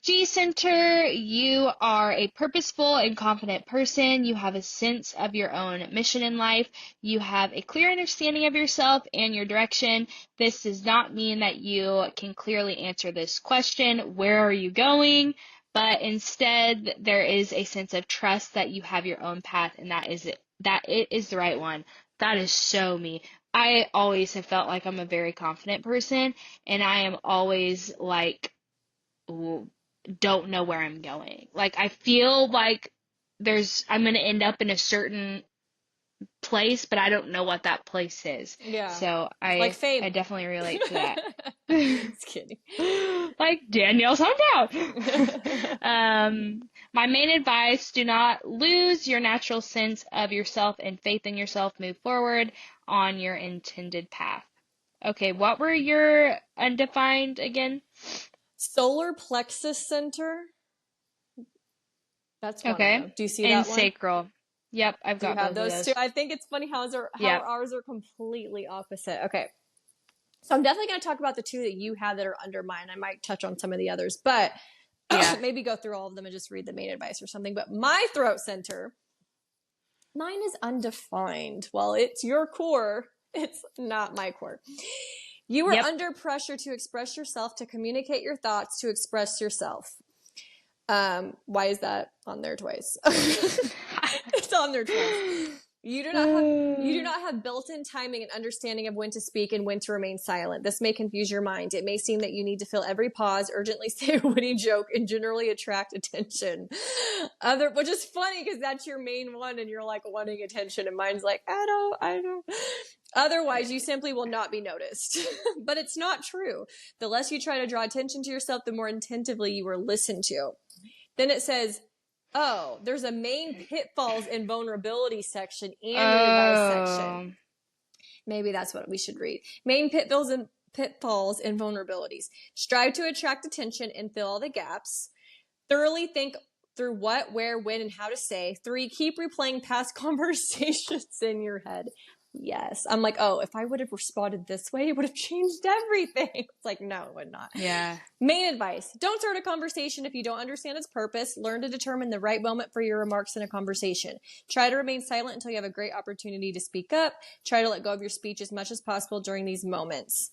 G Center, you are a purposeful and confident person. You have a sense of your own mission in life. You have a clear understanding of yourself and your direction. This does not mean that you can clearly answer this question, where are you going? But instead, there is a sense of trust that you have your own path and that it is the right one. That is so me. I always have felt like I'm a very confident person, and I am always like, don't know where I'm going. Like I feel like I'm gonna end up in a certain place, but I don't know what that place is. Yeah. So Like I fame. definitely relate to that. Just kidding. Like Danielle's hometown. My main advice, do not lose your natural sense of yourself and faith in yourself. Move forward on your intended path. Okay, what were your undefined again? Solar plexus center. That's one of Okay. them. Do you see And that one? sacral. Yep, I've Do you got have both of those two? those. I think it's funny how Yep. ours are completely opposite. Okay. So I'm definitely going to talk about the two that you have that are under mine. I might touch on some of the others, but Yeah. maybe go through all of them and just read the main advice or something. But my throat center, mine is undefined. While it's your core, it's not my core. You are Yep. under pressure to express yourself, to communicate your thoughts, to express yourself. Why is that on there twice? It's on there twice. You do not have built-in timing and understanding of when to speak and when to remain silent. This may confuse your mind. It may seem that you need to fill every pause, urgently say a witty joke, and generally attract attention. Which is funny because that's your main one, and you're like wanting attention, and mine's like, I don't. Otherwise, you simply will not be noticed. But it's not true. The less you try to draw attention to yourself, the more attentively you are listened to. Then it says, oh, there's a main pitfalls and vulnerability section and an advice section. Maybe that's what we should read. Main pitfalls and vulnerabilities. Strive to attract attention and fill all the gaps. Thoroughly think through what, where, when, and how to say. 3, keep replaying past conversations in your head. Yes. I'm like, oh, if I would have responded this way, it would have changed everything. It's like, no, it would not. Yeah. Main advice. Don't start a conversation if you don't understand its purpose. Learn to determine the right moment for your remarks in a conversation. Try to remain silent until you have a great opportunity to speak up. Try to let go of your speech as much as possible during these moments.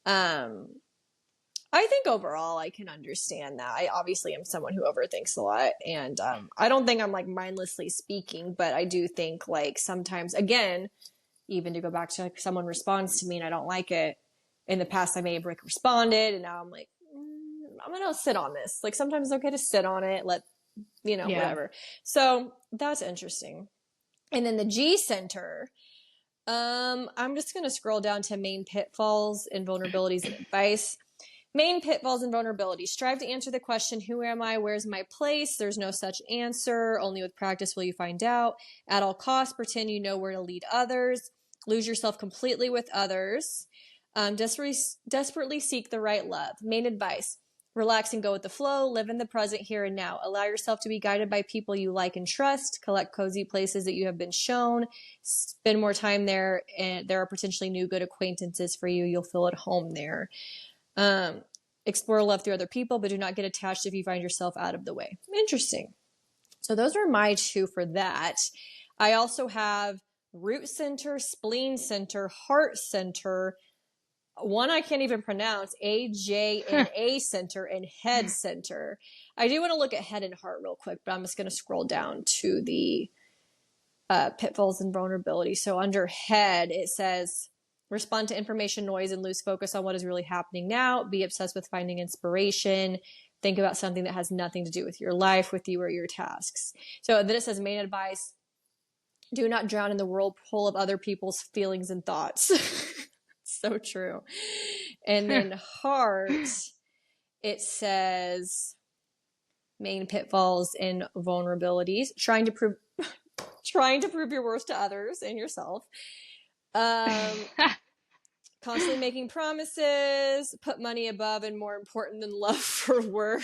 I think overall I can understand that. I obviously am someone who overthinks a lot, and I don't think I'm like mindlessly speaking, but I do think like sometimes, again, even to go back to like someone responds to me and I don't like it. In the past, I may have like responded, and now I'm like, I'm gonna sit on this. Like sometimes it's okay to sit on it, whatever. So that's interesting. And then the G center. I'm just gonna scroll down to main pitfalls and vulnerabilities and advice. Main pitfalls and vulnerabilities. Strive to answer the question, who am I? Where's my place? There's no such answer. Only with practice will you find out. At all costs, pretend you know where to lead others. Lose yourself completely with others. Desperately seek the right love. Main advice. Relax and go with the flow. Live in the present here and now. Allow yourself to be guided by people you like and trust. Collect cozy places that you have been shown. Spend more time there, and there are potentially new good acquaintances for you. You'll feel at home there. Explore love through other people, but do not get attached if you find yourself out of the way. Interesting. So those are my 2 for that. I also have root center, spleen center, heart center, one I can't even pronounce, AJ and A center, and head center. I do want to look at head and heart real quick, but I'm just going to scroll down to the pitfalls and vulnerability. So under head, it says respond to information noise and lose focus on what is really happening now. Be obsessed with finding inspiration. Think about something that has nothing to do with your life, with you, or your tasks. So then it says main advice, do not drown in the whirlpool of other people's feelings and thoughts. So true. And then heart, it says main pitfalls and vulnerabilities, trying to prove your worth to others and yourself. Constantly making promises, put money above and more important than love for work.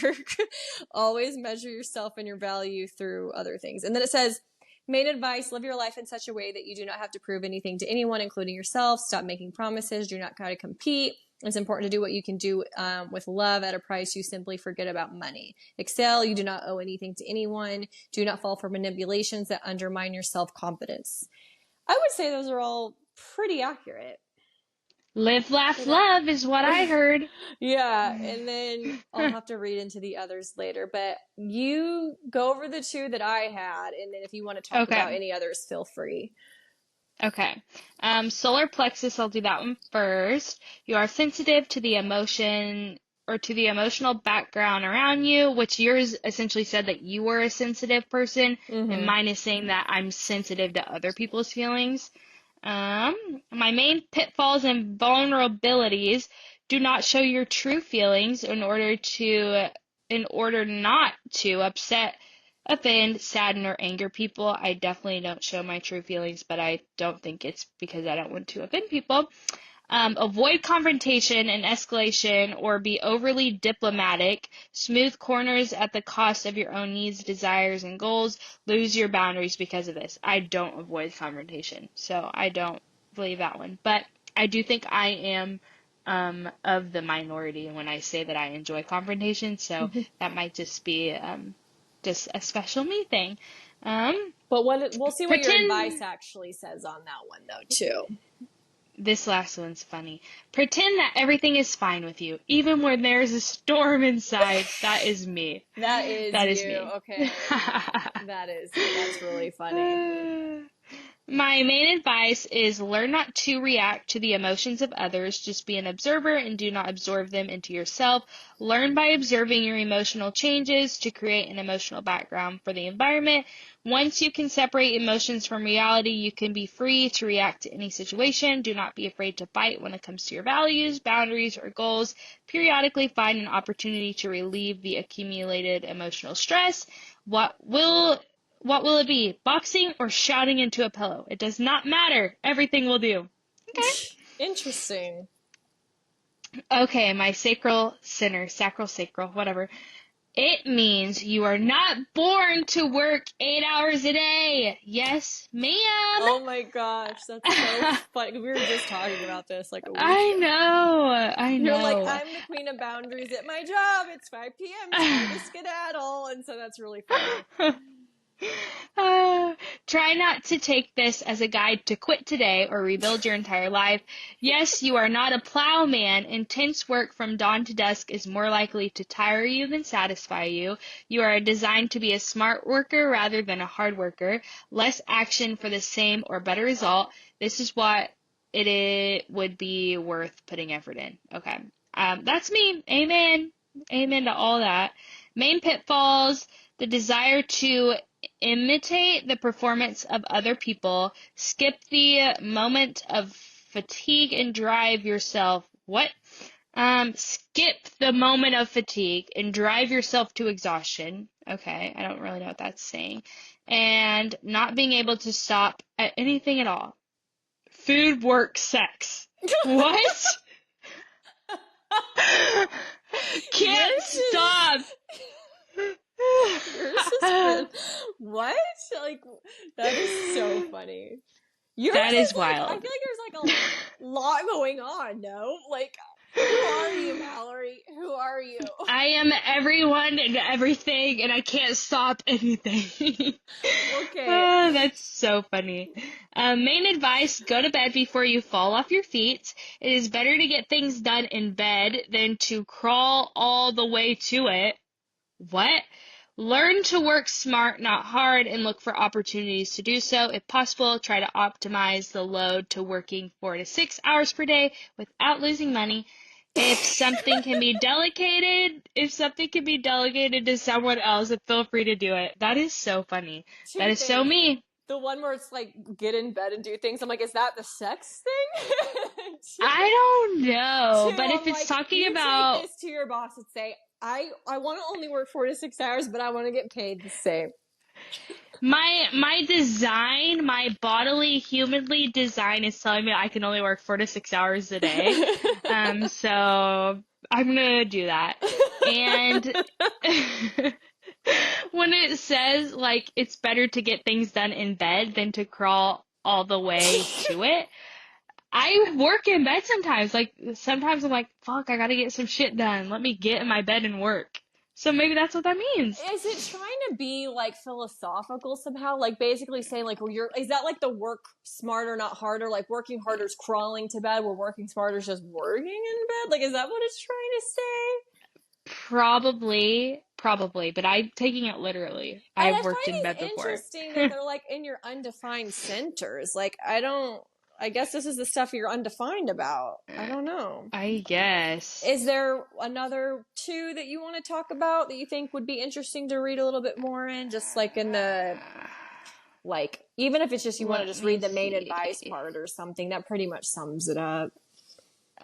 Always measure yourself and your value through other things. And then it says, main advice, live your life in such a way that you do not have to prove anything to anyone, including yourself. Stop making promises. Do not try to compete. It's important to do what you can do with love at a price you simply forget about money. Excel. You do not owe anything to anyone. Do not fall for manipulations that undermine your self-confidence. I would say those are all pretty accurate. Live, laugh, love is what I heard. Yeah, and then I'll have to read into the others later, but you go over the two that I had, and then if you want to talk about any others, feel free. Okay. Solar plexus, I'll do that one first. You are sensitive to the emotion or to the emotional background around you, which yours essentially said that you were a sensitive person, and mine is saying that I'm sensitive to other people's feelings. My main pitfalls and vulnerabilities, do not show your true feelings in order not to upset, offend, sadden, or anger people. I definitely don't show my true feelings, but I don't think it's because I don't want to offend people. Avoid confrontation and escalation or be overly diplomatic. Smooth corners at the cost of your own needs, desires, and goals. Lose your boundaries because of this. I don't avoid confrontation, so I don't believe that one. But I do think I am of the minority when I say that I enjoy confrontation, so that might just be just a special me thing. But we'll see what your advice actually says on that one, though, too. This last one's funny. Pretend that everything is fine with you, even when there's a storm inside. That is me. That is you. Me. Okay. That's really funny. My main advice is learn not to react to the emotions of others. Just be an observer and do not absorb them into yourself. Learn by observing your emotional changes to create an emotional background for the environment. Once you can separate emotions from reality, you can be free to react to any situation. Do not be afraid to fight when it comes to your values, boundaries, or goals. Periodically find an opportunity to relieve the accumulated emotional stress. What will it be? Boxing or shouting into a pillow? It does not matter. Everything will do. Okay. Interesting. Okay, my sacral, whatever. It means you are not born to work 8 hours a day. Yes, ma'am. Oh my gosh, that's so funny. We were just talking about this like a week ago. I know. You're like, I'm the queen of boundaries at my job. It's 5 p.m. Time to skedaddle. And so that's really funny. Try not to take this as a guide to quit today or rebuild your entire life. Yes, you are not a plowman. Intense work from dawn to dusk is more likely to tire you than satisfy you. You are designed to be a smart worker rather than a hard worker. Less action for the same or better result. This is what it would be worth putting effort in. Okay. That's me. Amen. Amen to all that. Main pitfalls, the desire to imitate the performance of other people, skip the moment of fatigue and drive yourself. What? Skip the moment of fatigue and drive yourself to exhaustion. Okay, I don't really know what that's saying. And not being able to stop at anything at all. Food, work, sex. What? Can't stop. Yours has been, what? Like, that is so funny. That is wild. I feel like there's like a lot going on, no? Like, who are you, Mallory? Who are you? I am everyone and everything, and I can't stop anything. Okay. Oh, that's so funny. Main advice, go to bed before you fall off your feet. It is better to get things done in bed than to crawl all the way to it. What? Learn to work smart, not hard, and look for opportunities to do so. If possible, try to optimize the load to working 4 to 6 hours per day without losing money. If something can be delegated to someone else, then feel free to do it. That is so funny. Two That is so things. me. The one where it's like get in bed and do things. I'm like, is that the sex thing? I don't know, Two, but if I'm it's like, talking you take about this to your boss and say, I want to only work 4 to 6 hours, but I want to get paid the same. my design, my bodily, humanly design is telling me I can only work 4 to 6 hours a day. So I'm gonna do that. And when it says like it's better to get things done in bed than to crawl all the way to it, I work in bed sometimes. Like sometimes I'm like, fuck, I gotta get some shit done. Let me get in my bed and work. So maybe that's what that means. Is it trying to be like philosophical somehow? Like basically saying like, well, is that like the work smarter, not harder? Like working harder is crawling to bed, where working smarter is just working in bed? Like, is that what it's trying to say? Probably, but I'm taking it literally. And I I've worked in find bed these before. interesting that they're like in your undefined centers. Like, I guess this is the stuff you're undefined about. I don't know. I guess. Is there another two that you want to talk about that you think would be interesting to read a little bit more in? Just like in the, like, even if it's just you want to Let just read me the main advice see. part or something, that pretty much sums it up.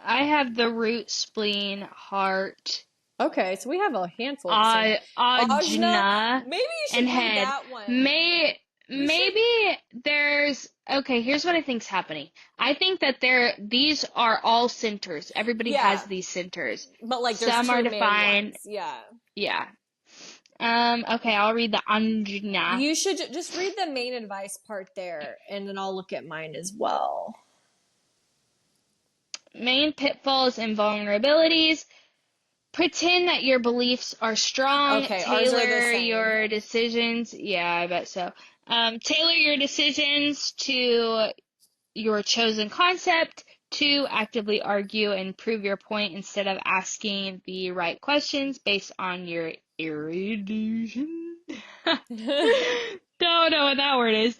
I have the root, spleen, heart, Okay, so we have a handful of the same. Ajna, ajna, maybe you should and read head. that one. You should. Maybe there's okay, here's what I think's happening. I think that these are all centers. Everybody has Yeah, these centers. but like there's Some are two main defined. ones. Yeah. Yeah. Okay, I'll read the ajna. You should just read the main advice part there, and then I'll look at mine as well. Main pitfalls and vulnerabilities. Pretend that your beliefs are strong. Okay, ours are the Tailor same. your decisions. Yeah, I bet so. Tailor your decisions to your chosen concept. 2, actively argue and prove your point instead of asking the right questions based on your erudition. Don't know what that word is.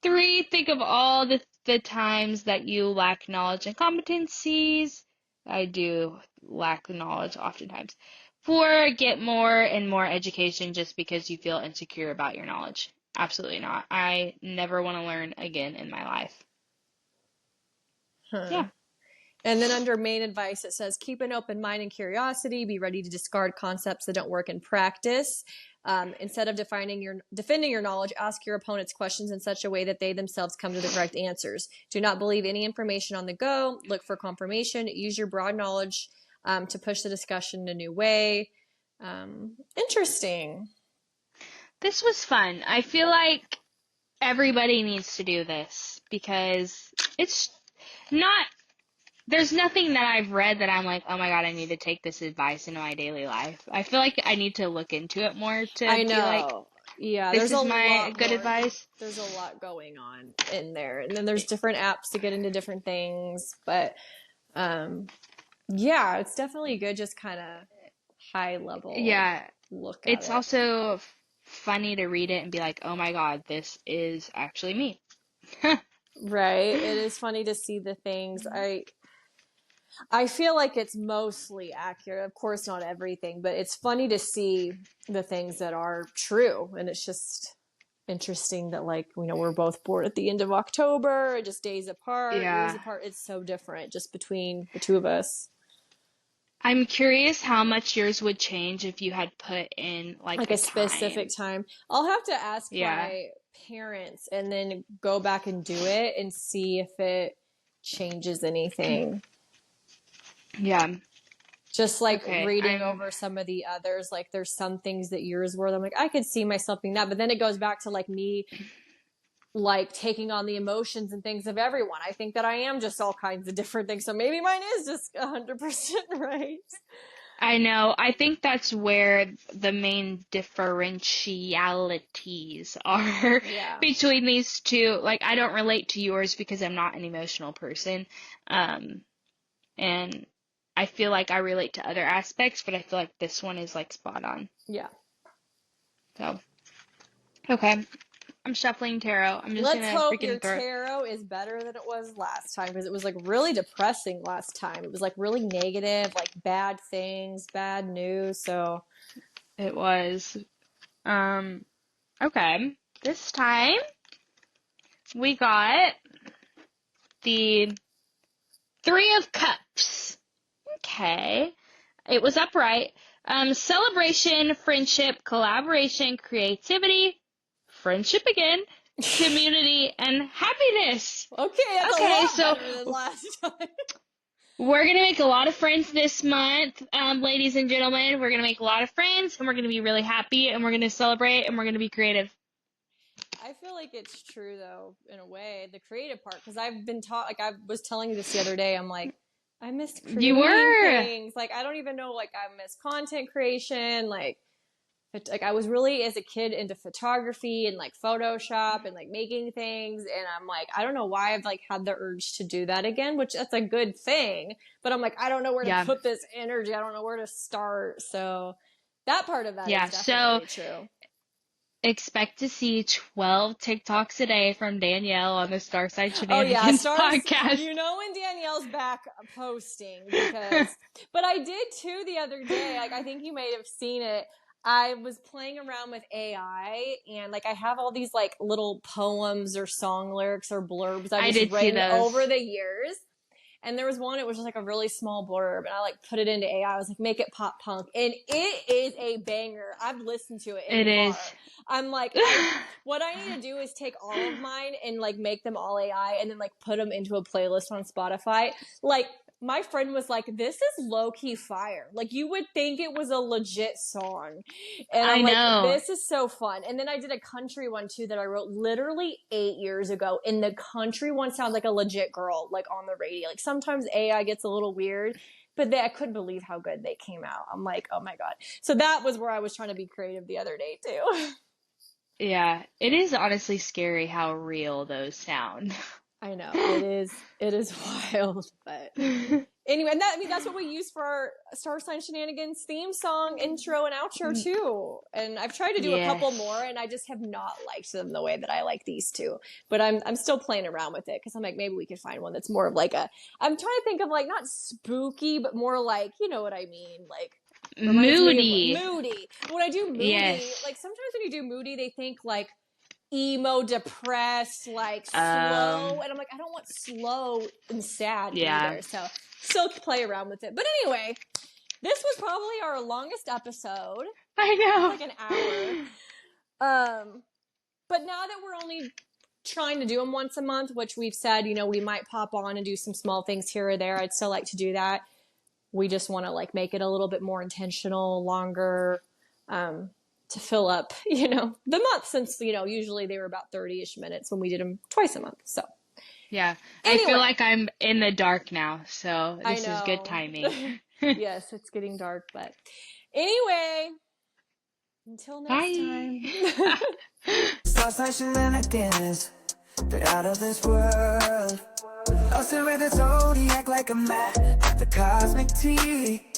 3, think of all the times that you lack knowledge and competencies. I do lack knowledge oftentimes. 4, get more and more education just because you feel insecure about your knowledge. Absolutely not. I never want to learn again in my life. Huh. Yeah. And then under main advice, it says keep an open mind and curiosity. Be ready to discard concepts that don't work in practice. Instead of defending your knowledge, ask your opponents questions in such a way that they themselves come to the correct answers. Do not believe any information on the go. Look for confirmation. Use your broad knowledge to push the discussion in a new way. Interesting. This was fun. I feel like everybody needs to do this because it's not, there's nothing that I've read that I'm like, oh my God, I need to take this advice into my daily life. I feel like I need to look into it more to I be like, know. Yeah, this there's is a my lot good more. advice. There's a lot going on in there. And then there's different apps to get into different things. But yeah, it's definitely good, just kind of high level Yeah, look at it's it. also funny to read it and be like, oh my God, this is actually me. Right. It is funny to see the things. I feel like it's mostly accurate. Of course, not everything, but it's funny to see the things that are true. And it's just interesting that, like, we're both born at the end of October, just days apart, years Yeah. apart. It's so different just between the two of us. I'm curious how much yours would change if you had put in like A a specific time. time. I'll have to ask Yeah. my parents and then go back and do it and see if it changes anything. Yeah. Just like Okay. reading over some of the others, like there's some things that yours were, I'm like, I could see myself being that, but then it goes back to like me, like taking on the emotions and things of everyone. I think that I am just all kinds of different things, so maybe mine is just 100% right. I know. I think that's where the main differentialities are Yeah. between these two. Like, I don't relate to yours because I'm not an emotional person. And I feel like I relate to other aspects, but I feel like this one is like spot on. Yeah. So, okay. I'm shuffling tarot. I'm just Let's gonna hope your freaking throw. tarot is better than it was last time because it was like really depressing last time. It was like really negative, like bad things, bad news. So, It was. Okay. This time we got the Three of Cups. Okay. It was upright. Celebration, friendship, collaboration, creativity, friendship again, community, and happiness. okay, that's a Okay, lot so better than last time. we're gonna make a lot of friends this month, ladies and gentlemen. We're gonna make a lot of friends, and we're gonna be really happy, and we're gonna celebrate, and we're gonna be creative. I feel like it's true though, in a way, the creative part, because I've been taught, like I was telling you this the other day, I'm like, I miss You creating were. things. Like I don't even know, like I miss content creation, like I was really as a kid into photography and like Photoshop and like making things, and I'm like, I don't know why I've like had the urge to do that again, which that's a good thing, but I'm like, I don't know where to Yeah. put this energy. I don't know where to start. So that part of that Yeah, is so definitely true. expect to see 12 TikToks a day from Danielle on the Starside Oh yeah, Shenanigans stars. podcast. You know when Danielle's back posting because, but I did too the other day. Like I think you may have seen it. I was playing around with AI and like I have all these like little poems or song lyrics or blurbs I I've did just see written over those. the years. And there was one, it was just like a really small blurb, and I like put it into AI. I was like, make it pop punk. And it is a banger. I've listened to it in It the car. is. I'm like, what I need to do is take all of mine and like make them all AI and then like put them into a playlist on Spotify. Like, my friend was like, this is low key fire. Like, you would think it was a legit song. And I I'm like, know. this is so fun. And then I did a country one too that I wrote literally 8 years ago. And the country one sounds like a legit girl, like on the radio. Like sometimes AI gets a little weird, but I couldn't believe how good they came out. I'm like, oh my God. So that was where I was trying to be creative the other day too. Yeah, it is honestly scary how real those sound. I know it is wild, but anyway, and that, I mean, that's what we use for our Star Sign Shenanigans theme song, intro and outro too. And I've tried to do a couple Yes. more, and I just have not liked them the way that I like these two. But I'm still playing around with it because I'm like, maybe we could find one that's more of like a. I'm trying to think of like not spooky, but more like, you know what I mean, like reminds me of Moody. moody. When I do moody, Yes. like sometimes when you do moody, they think like emo, depressed, like slow, and I'm like, I don't want slow and sad Yeah. either. So still play around with it. But anyway, this was probably our longest episode, I know. like an hour. But now that we're only trying to do them once a month, which we've said, you know, we might pop on and do some small things here or there. I'd still like to do that. We just want to like make it a little bit more intentional, longer, to fill up, you know, the month, since, you know, usually they were about 30-ish minutes when we did them twice a month. So Yeah. I anyway, feel like I'm in the dark now, so I this is good know. timing. Yes, it's getting dark, but anyway, until next Bye. time. Stars like shenanigans, they're out of this world. Lost in with the zodiac like a map, the cosmic tea.